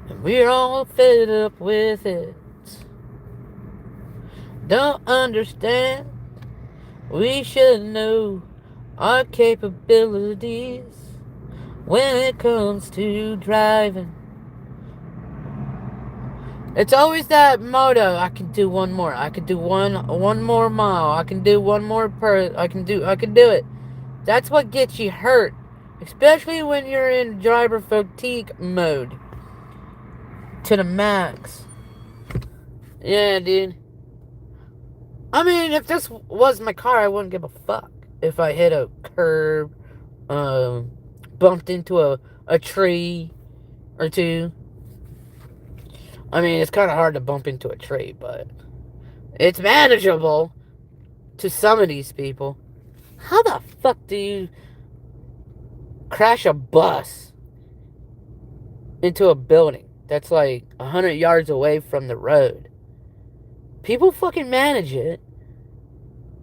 And we're all fed up with it. Don't understand. We should know our capabilities when it comes to driving. It's always that motto. I can do one more. I can do one more mile. I can do one more I can do it. That's what gets you hurt, especially when you're in driver fatigue mode to the max. Yeah, dude. I mean, if this was my car, I wouldn't give a fuck if I hit a curb, bumped into a tree or two. I mean, it's kind of hard to bump into a tree, but it's manageable to some of these people. How the fuck do you crash a bus into a building that's like 100 yards away from the road? People fucking manage it.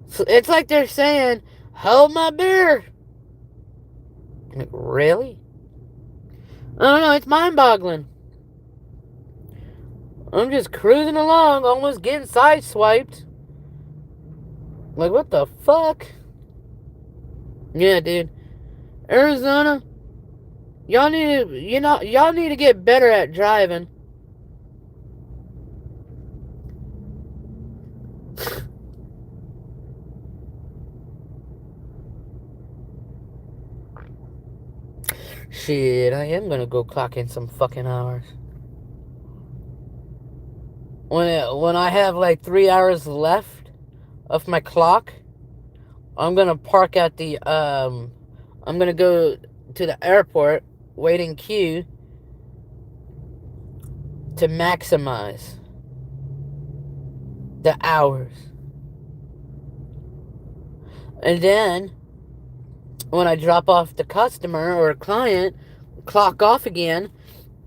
So it's like they're saying, hold my beer. Like, really? I don't know, it's mind-boggling. I'm just cruising along, almost getting sideswiped. Like, what the fuck? Yeah, dude. Arizona, y'all need to get better at driving. Shit, I am gonna go clock in some fucking hours. When I have like 3 hours left of my clock, I'm gonna park at the I'm gonna go to the airport, wait in queue to maximize the hours. And then when I drop off the customer or client, clock off again,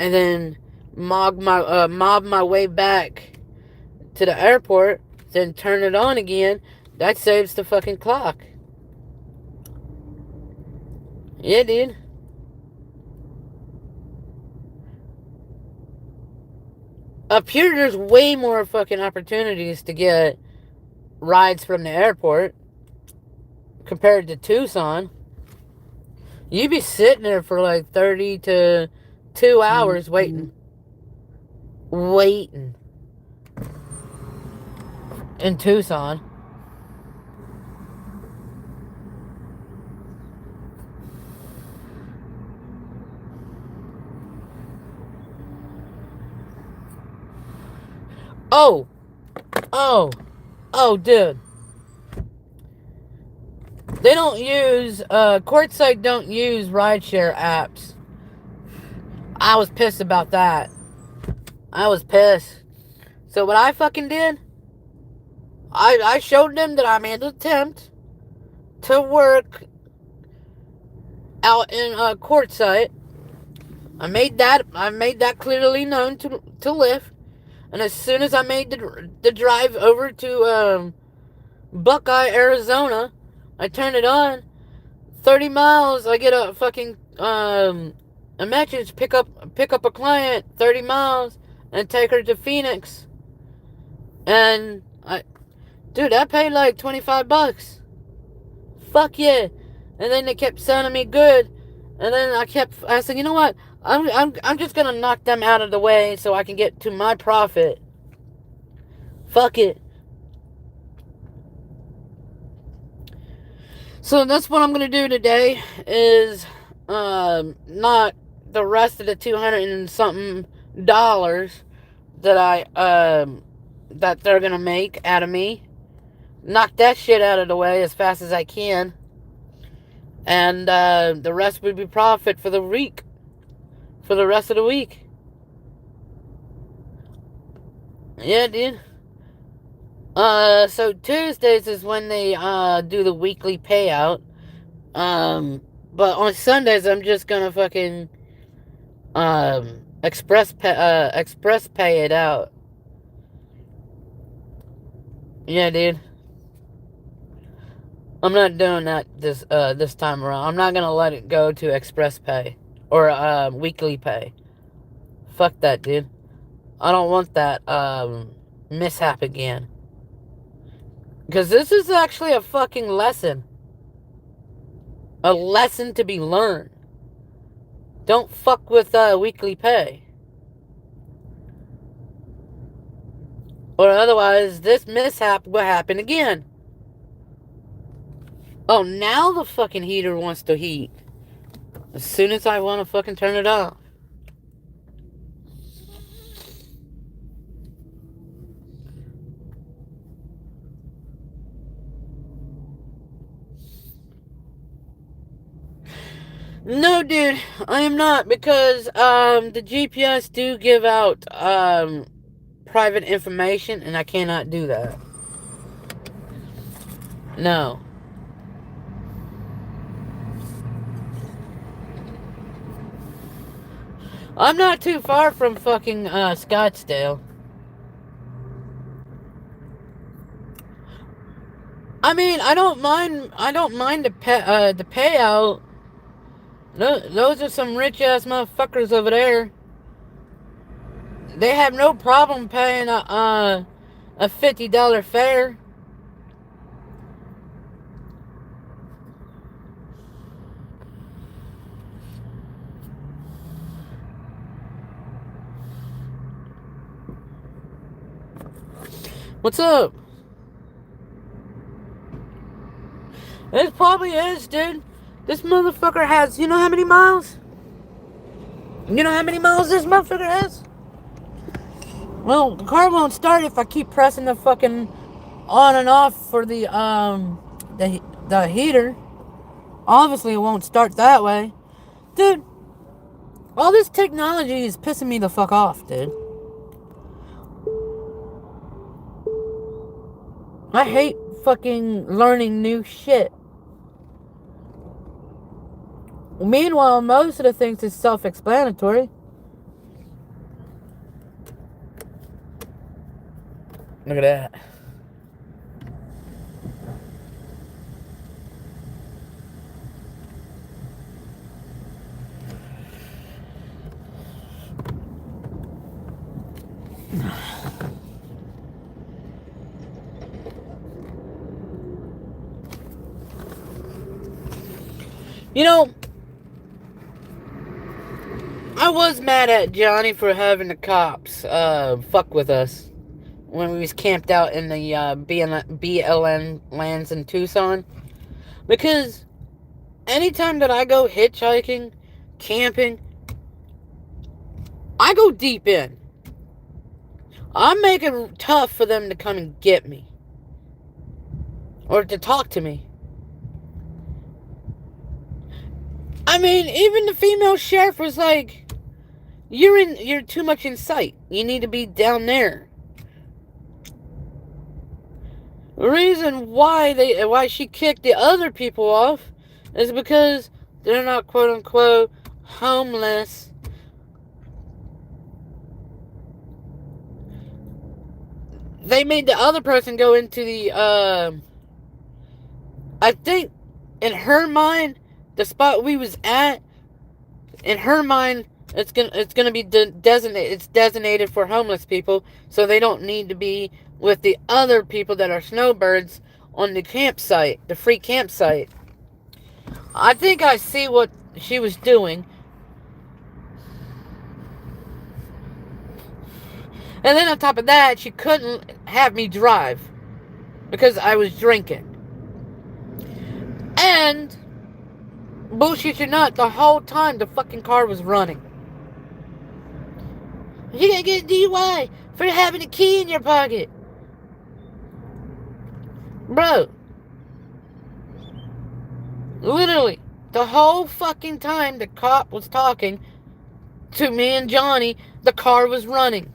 and then mob my way back to the airport, then turn it on again. That saves the fucking clock. Yeah, dude. Up here, there's way more fucking opportunities to get rides from the airport compared to Tucson. You'd be sitting there for like 30 to 2 hours waiting. In Tucson. Oh, dude. They don't use, Quartzsite don't use rideshare apps. I was pissed about that. I was pissed. So what I fucking did, I showed them that I made an attempt to work out in Quartzsite. I made that clearly known to Lyft. And as soon as I made the drive over to Buckeye, Arizona, I turned it on. 30 miles, I get a fucking a message, pick up a client, 30 miles, and take her to Phoenix. And I paid like $25. Fuck yeah. And then they kept sending me good. And then I said, you know what? I'm just gonna knock them out of the way so I can get to my profit. Fuck it. So that's what I'm gonna do today, is not the rest of the 200 and something dollars that that they're gonna make out of me. Knock that shit out of the way as fast as I can. And the rest would be profit for the week. For the rest of the week. Yeah, dude. So Tuesdays is when they do the weekly payout. But on Sundays I'm just gonna fucking express pay it out. Yeah, dude. I'm not doing that this time around. I'm not gonna let it go to express pay or weekly pay. Fuck that, dude. I don't want that mishap again. Because this is actually a fucking lesson. A lesson to be learned. Don't fuck with weekly pay. Or otherwise, this mishap will happen again. Oh, now the fucking heater wants to heat. As soon as I want to fucking turn it off. No, dude, I am not, because the GPS do give out private information, and I cannot do that. No. I'm not too far from fucking Scottsdale. I mean, I don't mind the payout. Those are some rich ass motherfuckers over there. They have no problem paying a $50 fare. What's up? It probably is, dude. This motherfucker has, you know how many miles? You know how many miles this motherfucker has? Well, the car won't start if I keep pressing the fucking on and off for the heater. Obviously, it won't start that way. Dude, all this technology is pissing me the fuck off, dude. I hate fucking learning new shit. Meanwhile, most of the things is self-explanatory. Look at that. You know, I was mad at Johnny for having the cops fuck with us when we was camped out in the BLM lands in Tucson. Because anytime that I go hitchhiking, camping, I go deep in. I make it tough for them to come and get me. Or to talk to me. I mean, even the female sheriff was like, you're too much in sight. You need to be down there. The reason why she kicked the other people off is because they're not quote unquote homeless. They made the other person go into the I think in her mind, the spot we was at, in her mind, it's gonna be designated. It's designated for homeless people, so they don't need to be with the other people that are snowbirds on the campsite, the free campsite. I think I see what she was doing, and then on top of that, she couldn't have me drive because I was drinking. And bullshit or not, the whole time the fucking car was running. You're gonna get a DUI for having a key in your pocket. Bro. Literally, the whole fucking time the cop was talking to me and Johnny, the car was running.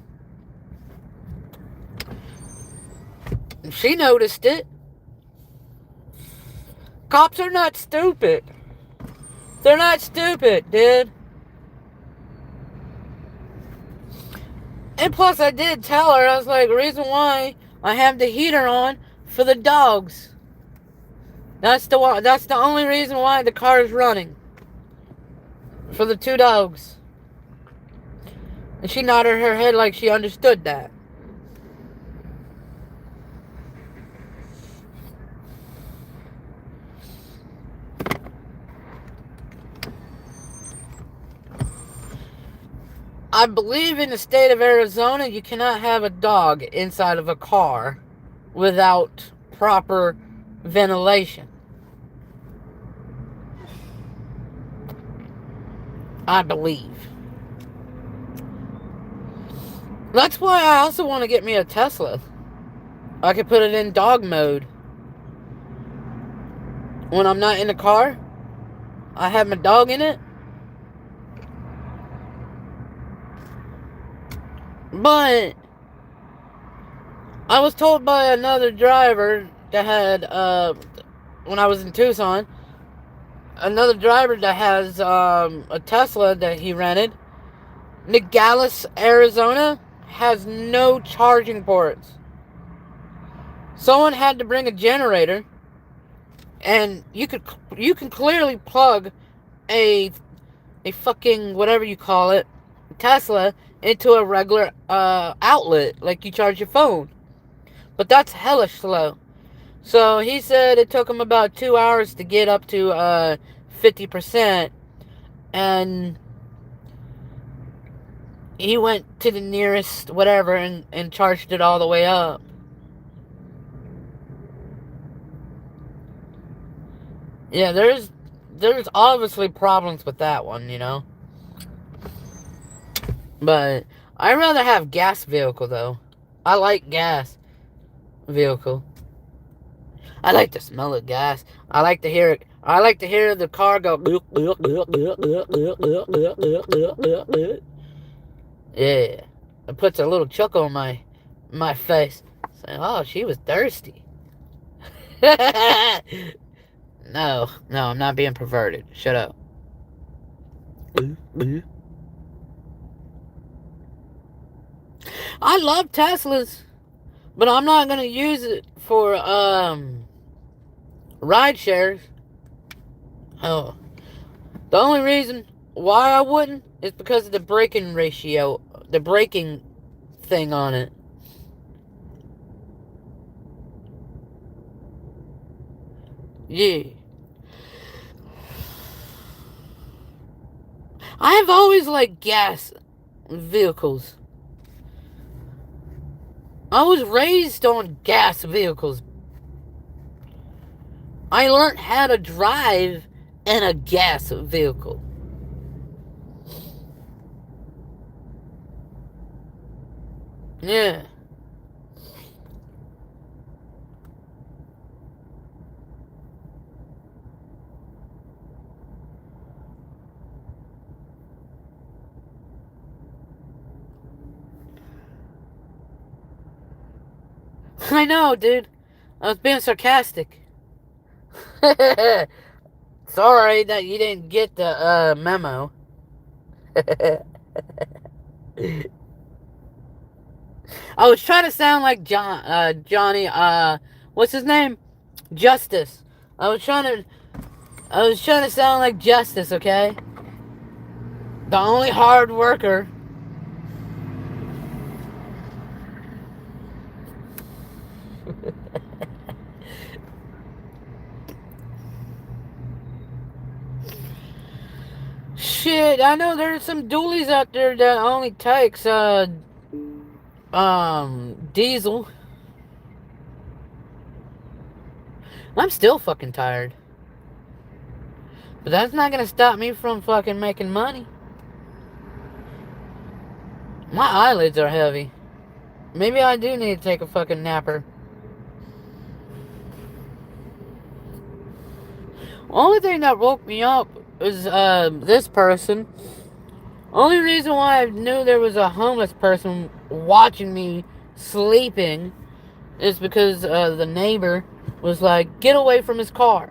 She noticed it. Cops are not stupid. They're not stupid, dude. And plus, I did tell her, I was like, the reason why I have the heater on for the dogs. That's the only reason why the car is running. For the two dogs. And she nodded her head like she understood that. I believe in the state of Arizona, you cannot have a dog inside of a car without proper ventilation. I believe. That's why I also want to get me a Tesla. I could put it in dog mode. When I'm not in the car, I have my dog in it. But I was told by another driver that had, when I was in Tucson, another driver that has a Tesla that he rented, Nogales, Arizona, has no charging ports. Someone had to bring a generator, and you can clearly plug a fucking whatever you call it, Tesla, into a regular outlet like you charge your phone. But that's hellish slow. So he said it took him about 2 hours to get up to 50%, and he went to the nearest whatever and charged it all the way up. Yeah, there's obviously problems with that one, you know. But I'd rather have gas vehicle though. I like gas vehicle. I like the smell of gas. I like to hear it. I like to hear the car go. Yeah, it puts a little chuckle on my face, saying, "Oh, she was thirsty." No, I'm not being perverted. Shut up. I love Teslas, but I'm not gonna use it for ride shares. Oh, the only reason why I wouldn't is because of the braking ratio, the braking thing on it. Yeah. I have always liked gas vehicles. I was raised on gas vehicles. I learned how to drive in a gas vehicle. Yeah. I know, dude. I was being sarcastic. Sorry that you didn't get the memo. I was trying to sound like Johnny, what's his name? Justice. I was trying to, I was trying to sound like Justice, okay? The only hard worker. Shit, I know there's some dualies out there that only takes, diesel. I'm still fucking tired. But that's not gonna stop me from fucking making money. My eyelids are heavy. Maybe I do need to take a fucking napper. Only thing that woke me up is this person. Only reason why I knew there was a homeless person watching me sleeping is because the neighbor was like, "Get away from his car."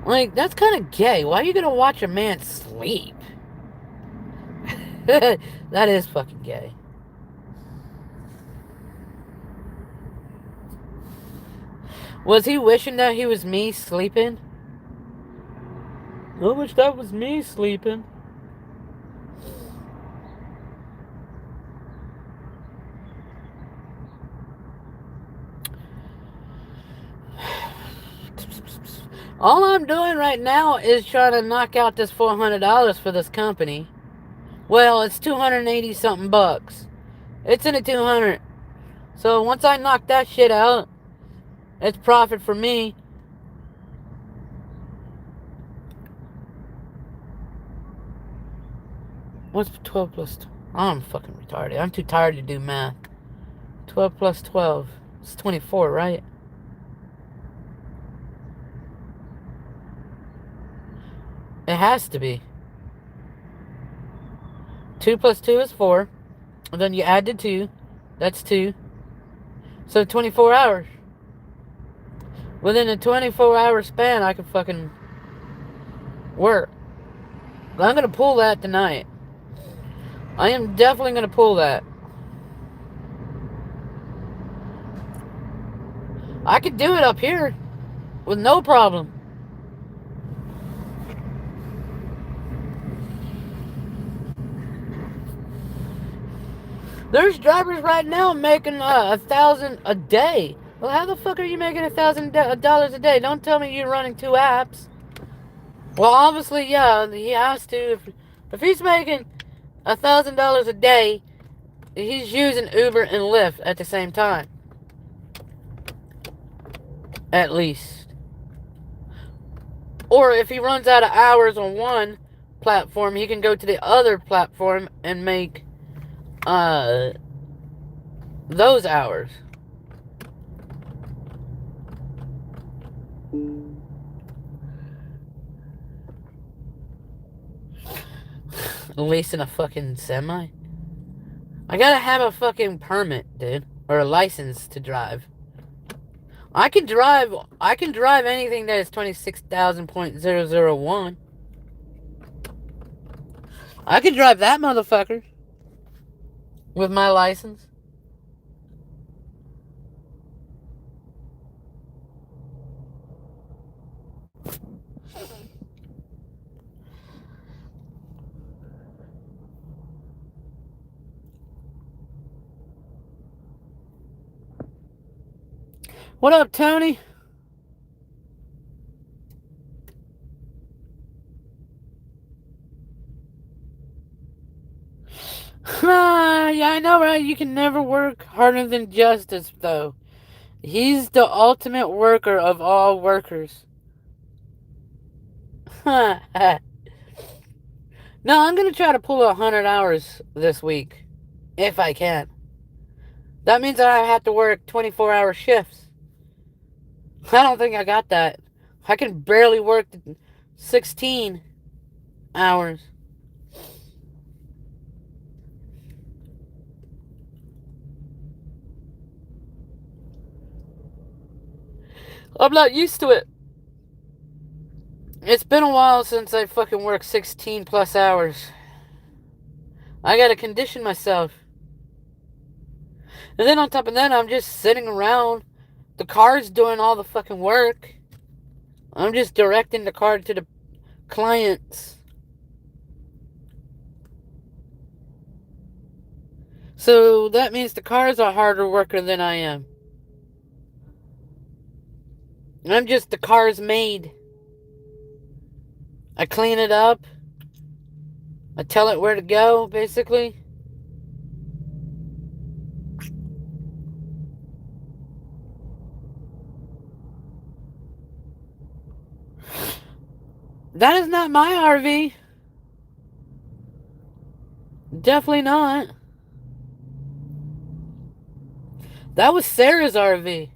Like, that's kind of gay. Why are you gonna watch a man sleep? That is fucking gay. Was he wishing that he was me sleeping? I wish that was me sleeping. All I'm doing right now is trying to knock out this $400 for this company. Well, it's 280 something bucks. It's in a 200. So once I knock that shit out, it's profit for me. What's 12 plus 12? I'm fucking retarded. I'm too tired to do math. 12 plus 12. It's 24, right? It has to be. 2 plus 2 is 4. And then you add the 2. That's 2. So 24 hours. Within a 24-hour span, I can fucking work. I'm going to pull that tonight. I am definitely going to pull that. I could do it up here with no problem. There's drivers right now making $1,000 a day. Well, how the fuck are you making $1,000 a day? Don't tell me you're running 2 apps. Well, obviously, yeah, he has to. If he's making $1,000 a day, he's using Uber and Lyft at the same time. At least. Or if he runs out of hours on one platform, he can go to the other platform and make those hours. Leasing a fucking semi? I gotta have a fucking permit, dude. Or a license to drive. I can drive anything that is 26,000.001. I can drive that motherfucker. With my license. What up, Tony? Yeah, I know, right? You can never work harder than Justice, though. He's the ultimate worker of all workers. No, I'm gonna try to pull 100 hours this week. If I can. That means that I have to work 24-hour shifts. I don't think I got that. I can barely work 16 hours. I'm not used to it. It's been a while since I fucking worked 16 plus hours. I gotta condition myself. And then on top of that, I'm just sitting around. The car's doing all the fucking work. I'm just directing the car to the clients. So that means the car's a harder worker than I am. I'm just the car's maid. I clean it up. I tell it where to go, basically. That is not my RV. Definitely not. That was Sarah's RV.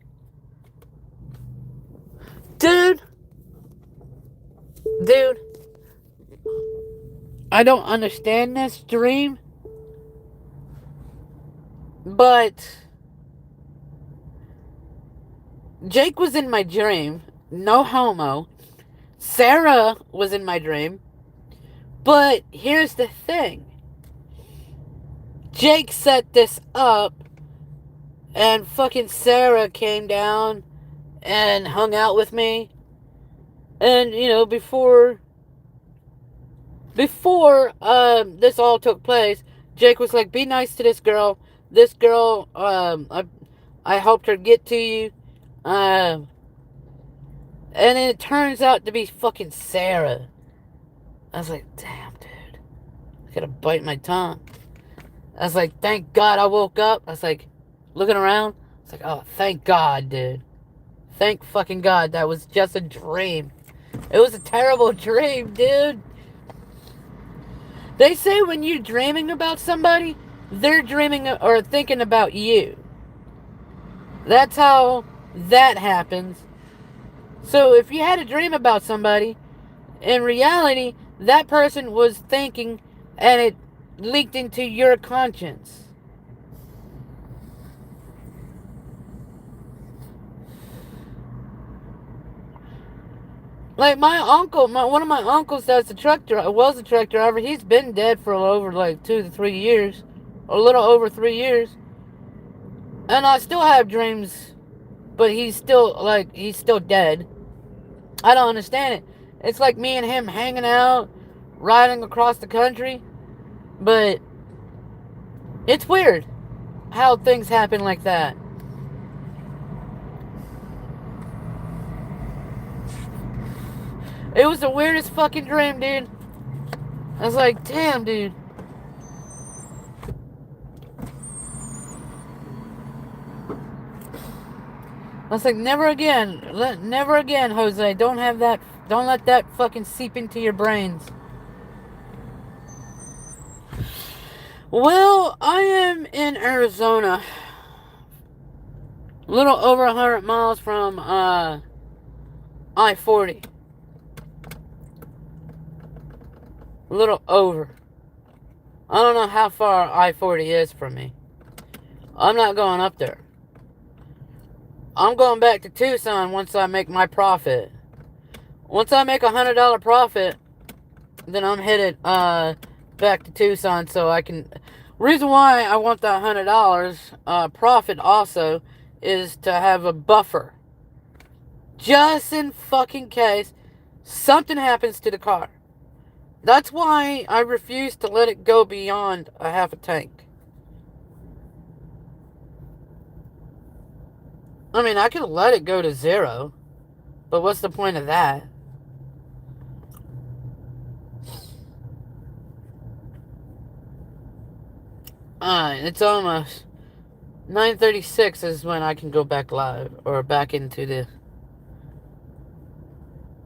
Dude. I don't understand this dream. But Jake was in my dream. No homo. Sarah was in my dream. But here's the thing. Jake set this up. And fucking Sarah came down and hung out with me. And, you know, before this all took place, Jake was like, be nice to this girl. This girl, I helped her get to you. And it turns out to be fucking Sarah. I was like, damn, dude. I gotta bite my tongue. I was like, thank God I woke up. I was like, looking around. It's like, oh, thank God, dude. Thank fucking God that was just a dream. It was a terrible dream, dude. They say when you're dreaming about somebody, they're dreaming or thinking about you. That's how that happens. So if you had a dream about somebody, in reality, that person was thinking and it leaked into your conscience. Like my uncle, one of my uncles that's a truck driver, was a truck driver. He's been dead for over like 2 to 3 years, a little over 3 years. And I still have dreams, but he's still dead. I don't understand it. It's like me and him hanging out, riding across the country, but it's weird how things happen like that. It was the weirdest fucking dream, dude. I was like, damn, dude. I was like, never again. Never again, Jose. Don't let that fucking seep into your brains. Well, I am in Arizona. A little over 100 miles from I-40. A little over. I don't know how far I-40 is from me. I'm not going up there. I'm going back to Tucson once I make my profit. Once I make $100 profit, then I'm headed back to Tucson so I can... Reason why I want that $100 profit also is to have a buffer. Just in fucking case something happens to the car. That's why I refuse to let it go beyond a half a tank. I mean, I could let it go to 0, but what's the point of that? It's almost 9:36 is when I can go back live, or back into the...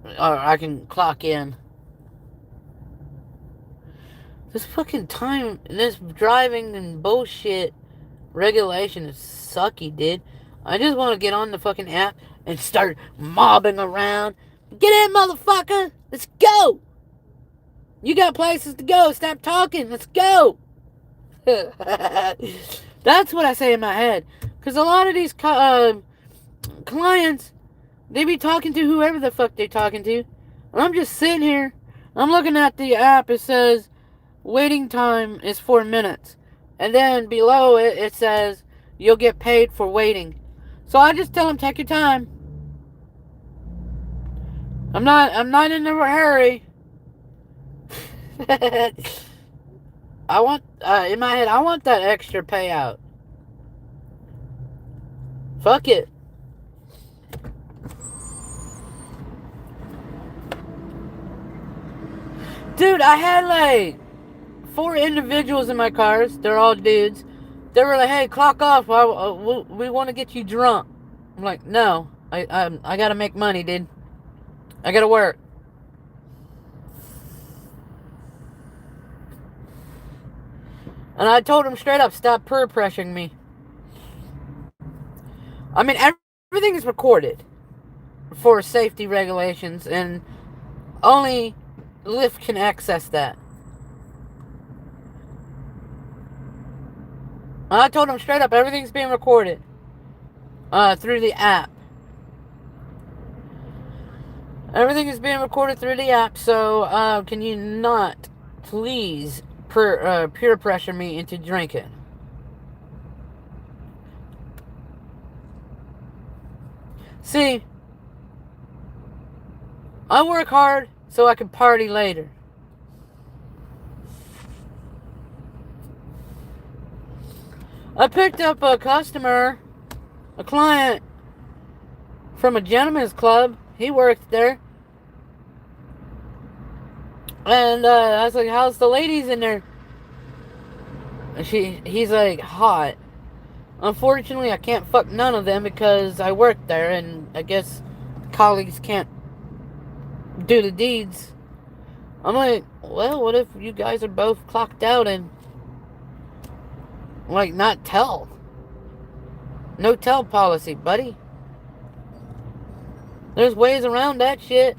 Or I can clock in. This fucking time, this driving and bullshit regulation is sucky, dude. I just want to get on the fucking app and start mobbing around. Get in, motherfucker! Let's go. You got places to go. Stop talking. Let's go. That's what I say in my head. Because a lot of these clients, they be talking to whoever the fuck they talking to. And I'm just sitting here. I'm looking at the app. It says waiting time is 4 minutes. And then below it, it says you'll get paid for waiting. So I just tell them, take your time. I'm not in a hurry. I want, in my head, I want that extra payout. Fuck it. Dude, I had like 4 individuals in my cars. They're all dudes. They were like, hey, clock off. We want to get you drunk. I'm like, no. I gotta make money, dude. I gotta work. And I told them straight up, stop peer pressuring me. I mean, everything is recorded for safety regulations, and only Lyft can access that. I told them straight up, everything's being recorded through the app. Everything is being recorded through the app, so can you not please peer pressure me into drinking? See, I work hard so I can party later. I picked up a customer, a client from a gentleman's club. He worked there. And I was like, how's the ladies in there? And he's like, hot. Unfortunately, I can't fuck none of them because I work there, and I guess colleagues can't do the deeds. I'm like, well, what if you guys are both clocked out and like not tell? No tell policy, buddy. There's ways around that shit.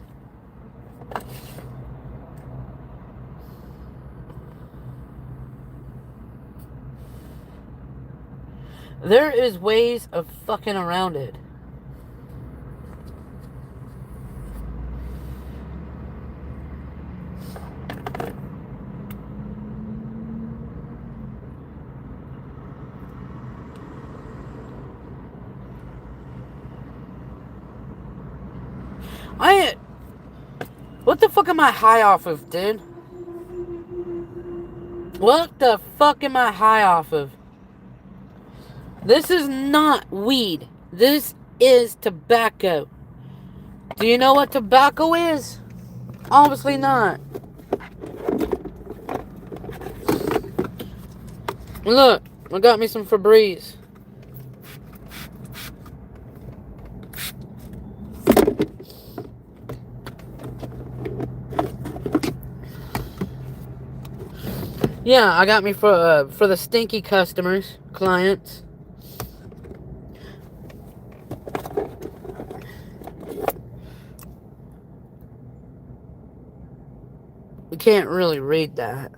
There is ways of fucking around it. What the fuck am I high off of, dude? What the fuck am I high off of? This is not weed. This is tobacco. Do you know what tobacco is? Obviously not. Look, I got me some Febreze. Yeah, I got me for the stinky customers, clients. You can't really read that.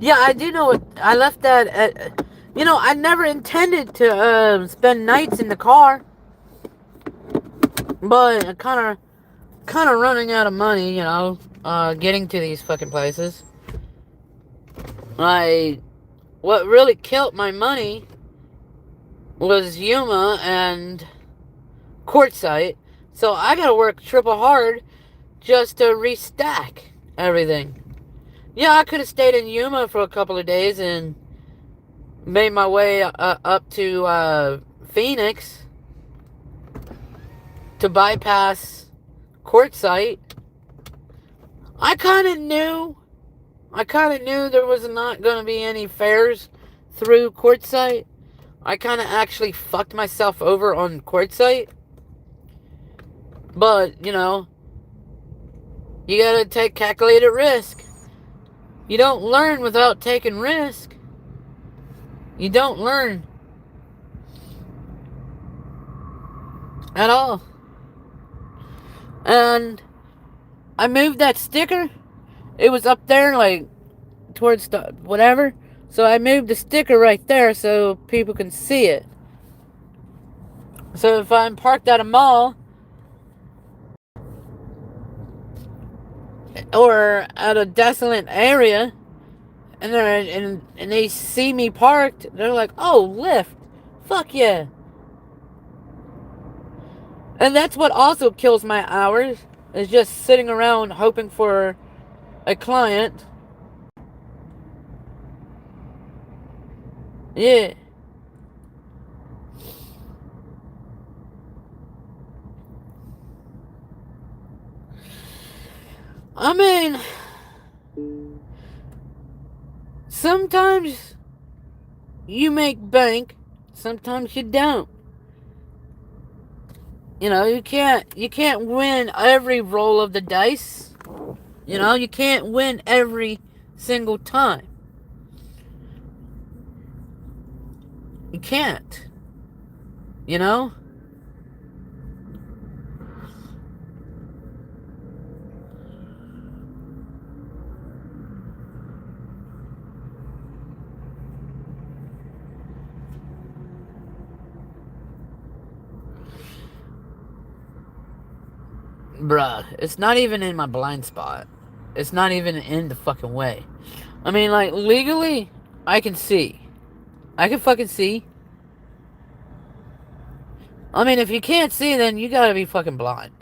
Yeah, I do know it. I left that at, I never intended to spend nights in the car, but I kind of running out of money, getting to these fucking places. What really killed my money was Yuma and Quartzsite, so I gotta work triple hard just to restack everything. Yeah, I could have stayed in Yuma for a couple of days and made my way up to Phoenix to bypass Quartzsite. I kind of knew. There was not going to be any fares through Quartzsite. I kind of actually fucked myself over on Quartzsite. But, you know, you gotta take calculated risk. You don't learn without taking risk. You don't learn at all. And I moved that sticker. It was up there, like, towards the whatever. So I moved the sticker right there so people can see it. So if I'm parked at a mall or at a desolate area and they see me parked, they're like, "Oh, Lyft. Fuck yeah." And that's what also kills my hours, is just sitting around hoping for a client. Yeah. I mean, sometimes you make bank, sometimes you don't. You know, you can't win every roll of the dice. You know, you can't win every single time. You can't. You know? Bruh, it's not even in my blind spot. It's not even in the fucking way. I mean, like, legally, I can see. I can fucking see. I mean, if you can't see, then you gotta be fucking blind.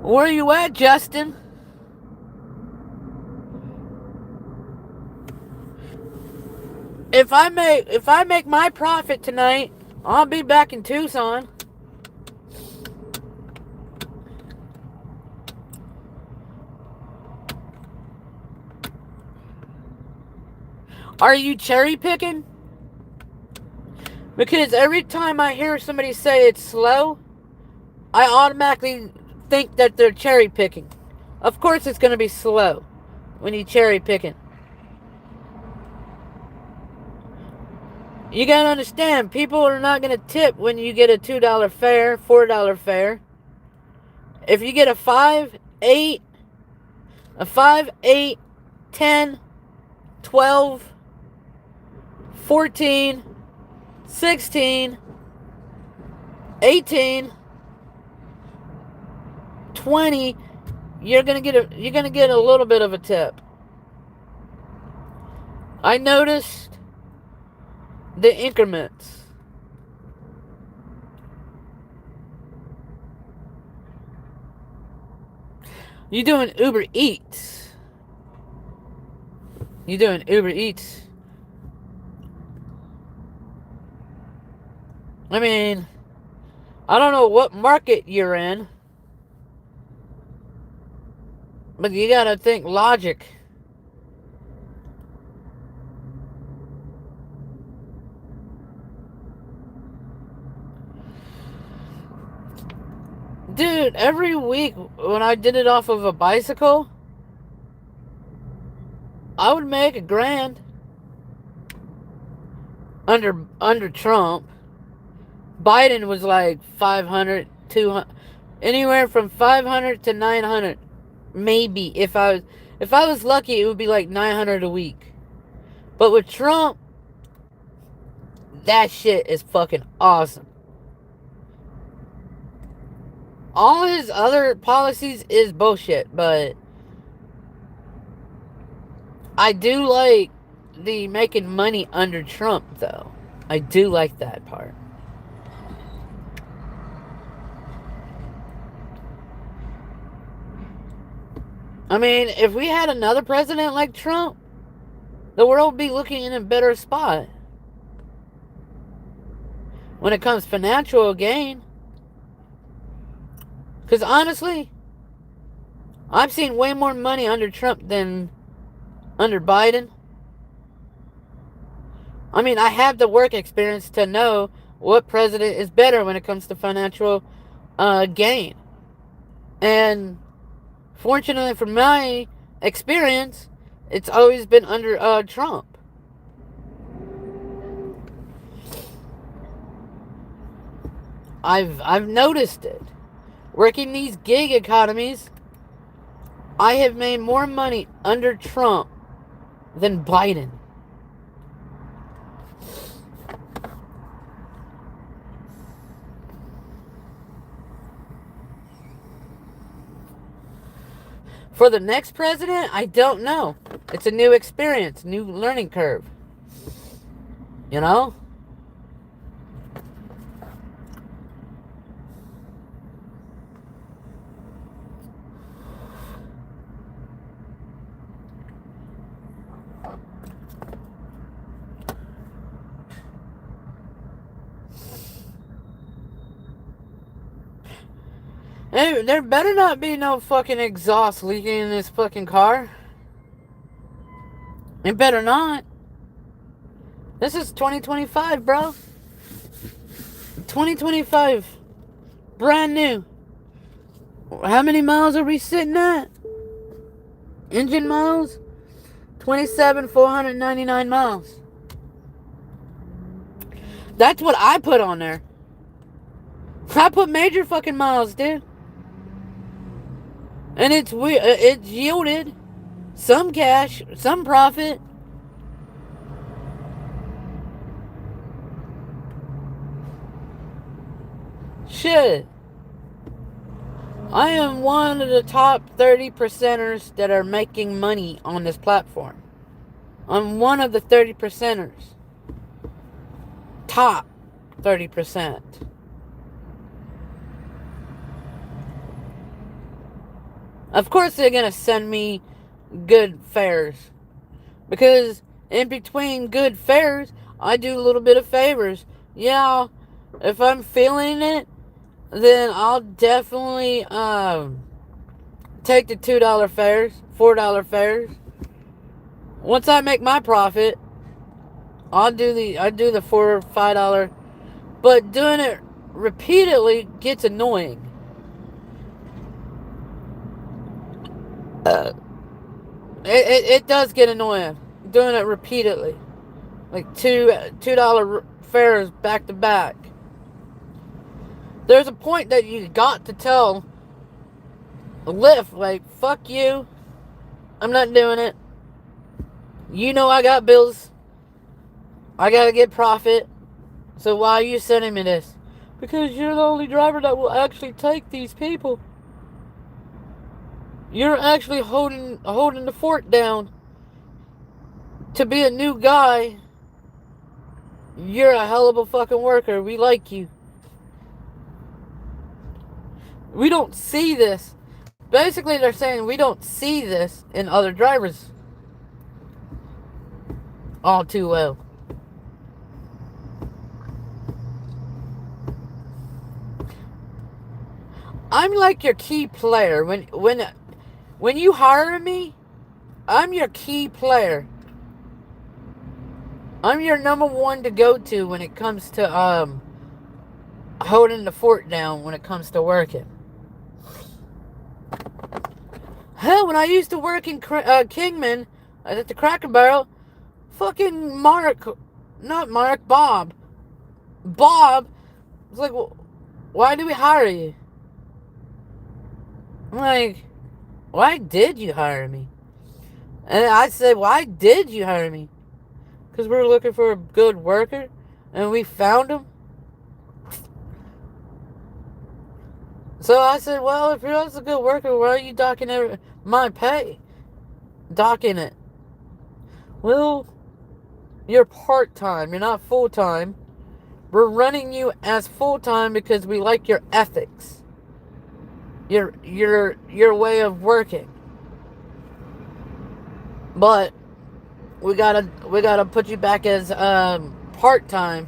Where you at, Justin? If I make my profit tonight, I'll be back in Tucson. Are you cherry picking? Because every time I hear somebody say it's slow, I automatically think that they're cherry picking. Of course it's going to be slow when you cherry picking. You gotta understand, people are not gonna tip when you get a $2 fare, $4 fare. If you get a 5, 8, 10, 12, 14, 16, 18, 20, you're gonna get a little bit of a tip. I noticed the increments. You doing Uber Eats. You doing Uber Eats. I mean, I don't know what market you're in, but you gotta think logic. Dude, every week when I did it off of a bicycle, I would make $1,000 under Trump. Biden was like 500, 200, anywhere from 500 to 900, maybe. If I was lucky, it would be like 900 a week. But with Trump, that shit is fucking awesome. All his other policies is bullshit, but I do like the making money under Trump, though. I do like that part. I mean, if we had another president like Trump, the world would be looking in a better spot. When it comes to financial gain. Because honestly, I've seen way more money under Trump than under Biden. I mean, I have the work experience to know what president is better when it comes to financial gain. And fortunately for my experience, it's always been under Trump. I've noticed it. Working these gig economies, I have made more money under Trump than Biden. For the next president, I don't know. It's a new experience, new learning curve. You know? Hey, there better not be no fucking exhaust leaking in this fucking car. It better not. This is 2025, bro. 2025. Brand new. How many miles are we sitting at? Engine miles? 27,499 miles. That's what I put on there. I put major fucking miles, dude. And it's yielded some cash, some profit. Shit. I am one of the top 30 percenters that are making money on this platform. I'm one of the 30 percenters. Top 30%. Of course they're going to send me good fares. Because in between good fares, I do a little bit of favors. Yeah, if I'm feeling it, then I'll definitely take the $2 fares, $4 fares. Once I make my profit, I do the $4 or $5. But doing it repeatedly gets annoying. It does get annoying doing it repeatedly, like $2 fares back to back. There's a point that you got to tell Lyft, like, fuck you, I'm not doing it. You know I got bills. I gotta get profit. So why are you sending me this? Because you're the only driver that will actually take these people. You're actually holding the fort down. To be a new guy, you're a hell of a fucking worker. We like you. We don't see this. Basically, they're saying we don't see this in other drivers all too well. I'm like your key player. When you hire me, I'm your key player. I'm your number one to go to when it comes to holding the fort down when it comes to working. Hell, when I used to work in Kingman at the Cracker Barrel, fucking Bob was like, well, why do we hire you? I'm like, why did you hire me? And I said, why did you hire me? Because we're looking for a good worker, and we found him. So I said, well, if you're a good worker, why are you docking my pay? Docking it. Well, you're part-time. You're not full-time. We're running you as full-time because we like your ethics. Your way of working. But we gotta put you back as part time.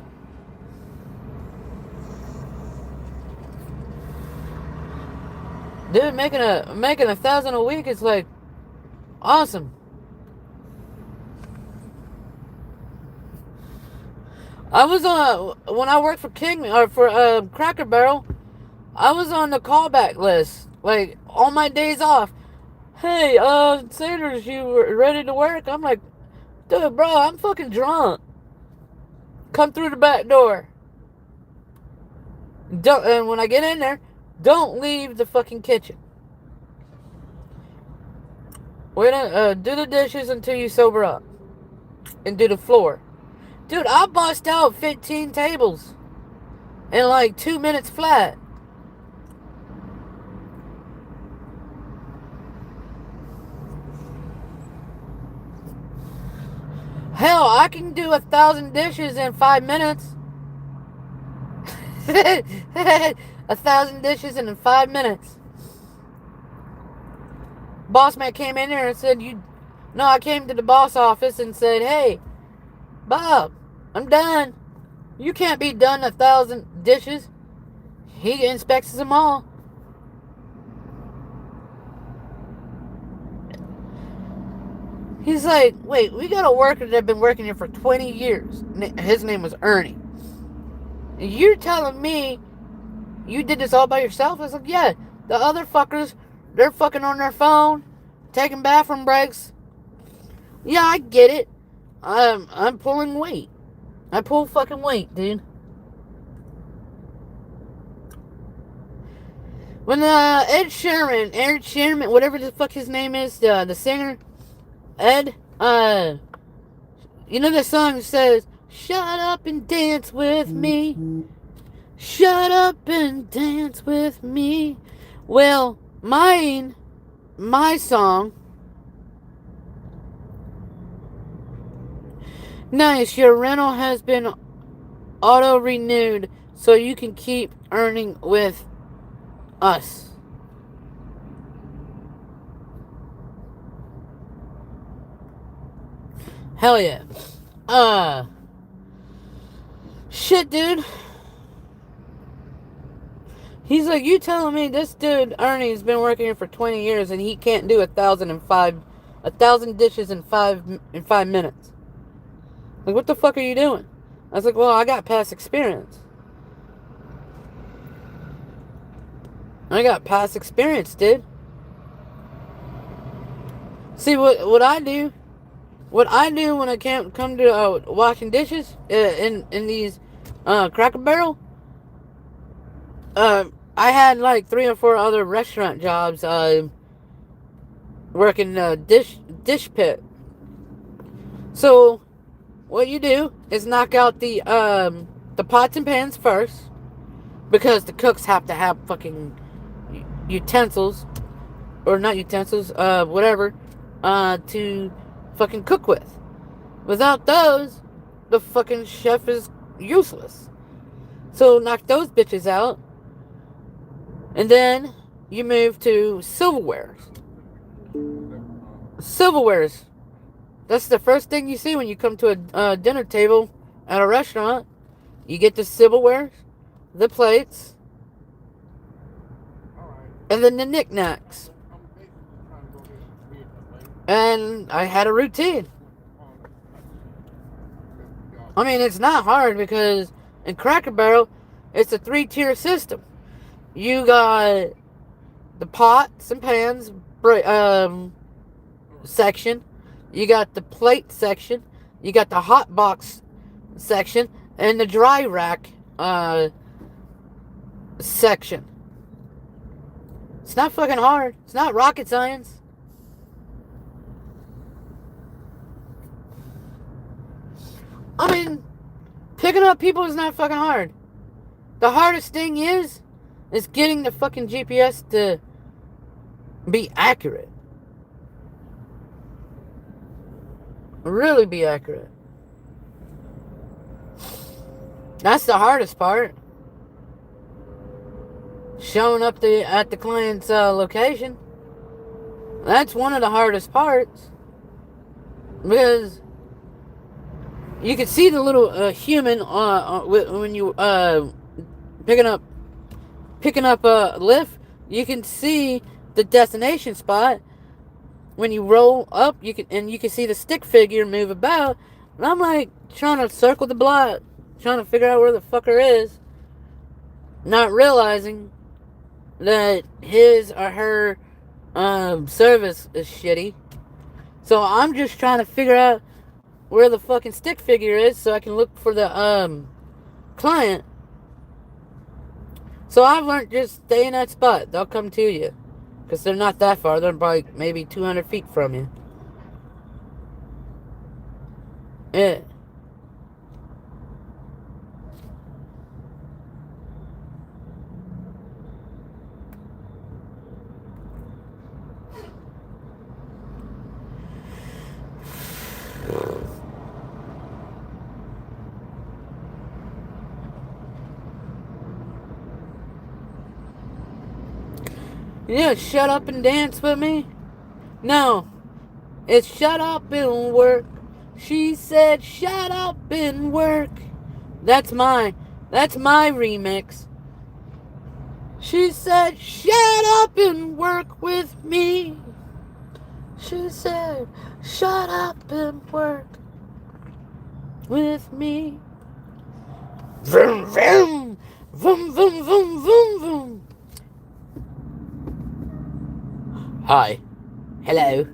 Dude, making 1,000 a week is like awesome. I was on when I worked for King or for Cracker Barrel. I was on the callback list, like on my days off. Hey, Sanders, you ready to work? I'm like, dude, bro, I'm fucking drunk. Come through the back door. Don't, and when I get in there, don't leave the fucking kitchen. We're gonna do the dishes until you sober up, and do the floor. Dude, I bust out 15 tables in like 2 minutes flat. Hell, I can do 1,000 dishes in 5 minutes. 1,000 dishes in 5 minutes. Boss man came in there and said, No, I came to the boss office and said, hey, Bob, I'm done. You can't be done 1,000 dishes. He inspects them all. He's like, wait, we got a worker that been working here for 20 years. His name was Ernie. You're telling me you did this all by yourself? I was like, yeah. The other fuckers, they're fucking on their phone, taking bathroom breaks. Yeah, I get it. I'm pulling weight. I pull fucking weight, dude. When Ed Sheeran, whatever the fuck his name is, the singer, Ed, you know the song that says, shut up and dance with me. Shut up and dance with me. Well, my song, nice, your rental has been auto-renewed so you can keep earning with us. Hell yeah. Shit, dude. He's like, you telling me this dude Ernie's been working here for 20 years and he can't do 1,000 dishes in 5 minutes? Like, what the fuck are you doing? I was like, well, I got past experience. Dude. See what I do. What I do when I can't come to washing dishes in these Cracker Barrel. I had like 3 or 4 other restaurant jobs working dish pit. So what you do is knock out the pots and pans first, because the cooks have to have fucking utensils, or not utensils, whatever, to fucking cook with. Without those, the fucking chef is useless. So knock those bitches out, and then you move to silverwares. That's the first thing you see when you come to a dinner table at a restaurant. You get the silverware, the plates, and then the knickknacks. And I had a routine. I mean, it's not hard because in Cracker Barrel, it's a 3-tier system. You got the pots and pans section. You got the plate section. You got the hot box section. And the dry rack section. It's not fucking hard. It's not rocket science. I mean, picking up people is not fucking hard. The hardest thing is getting the fucking GPS to be accurate. Really be accurate. That's the hardest part. Showing up at the client's location. That's one of the hardest parts. Because you can see the little human when you picking up a lift. You can see the destination spot. When you roll up, you can see the stick figure move about. And I'm like trying to circle the block, trying to figure out where the fucker is, not realizing that his or her service is shitty. So I'm just trying to figure out where the fucking stick figure is so I can look for the client. So I've learned just stay in that spot. They'll come to you. Because they're not that far. They're probably maybe 200 feet from you. Yeah. Yeah, shut up and dance with me? No. It's shut up and work. She said shut up and work. That's my remix. She said shut up and work with me. She said shut up and work with me. Vroom vroom. Vroom vroom vroom vroom vroom. Hi. Hello.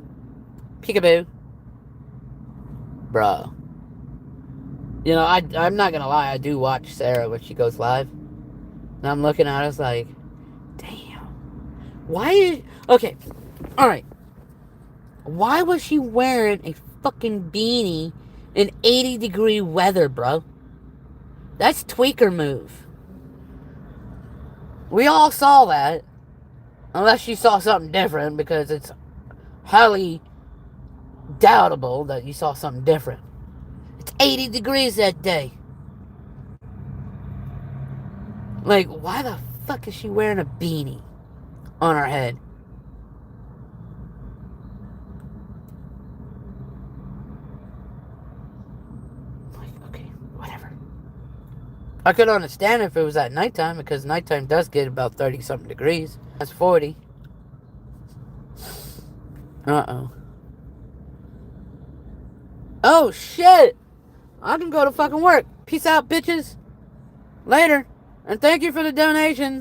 Peekaboo. Bro. You know, I'm not gonna lie, I do watch Sarah when she goes live. And I'm looking at her, it's like, damn. Why is... Okay. Alright. Why was she wearing a fucking beanie in 80-degree weather, bro? That's tweaker move. We all saw that. Unless you saw something different, because it's highly doubtable that you saw something different. It's 80 degrees that day. Like, why the fuck is she wearing a beanie on her head? Like, okay, whatever. I could understand if it was at nighttime, because nighttime does get about 30-something degrees. That's 40. Uh-oh. Oh, shit! I can go to fucking work. Peace out, bitches. Later. And thank you for the donations.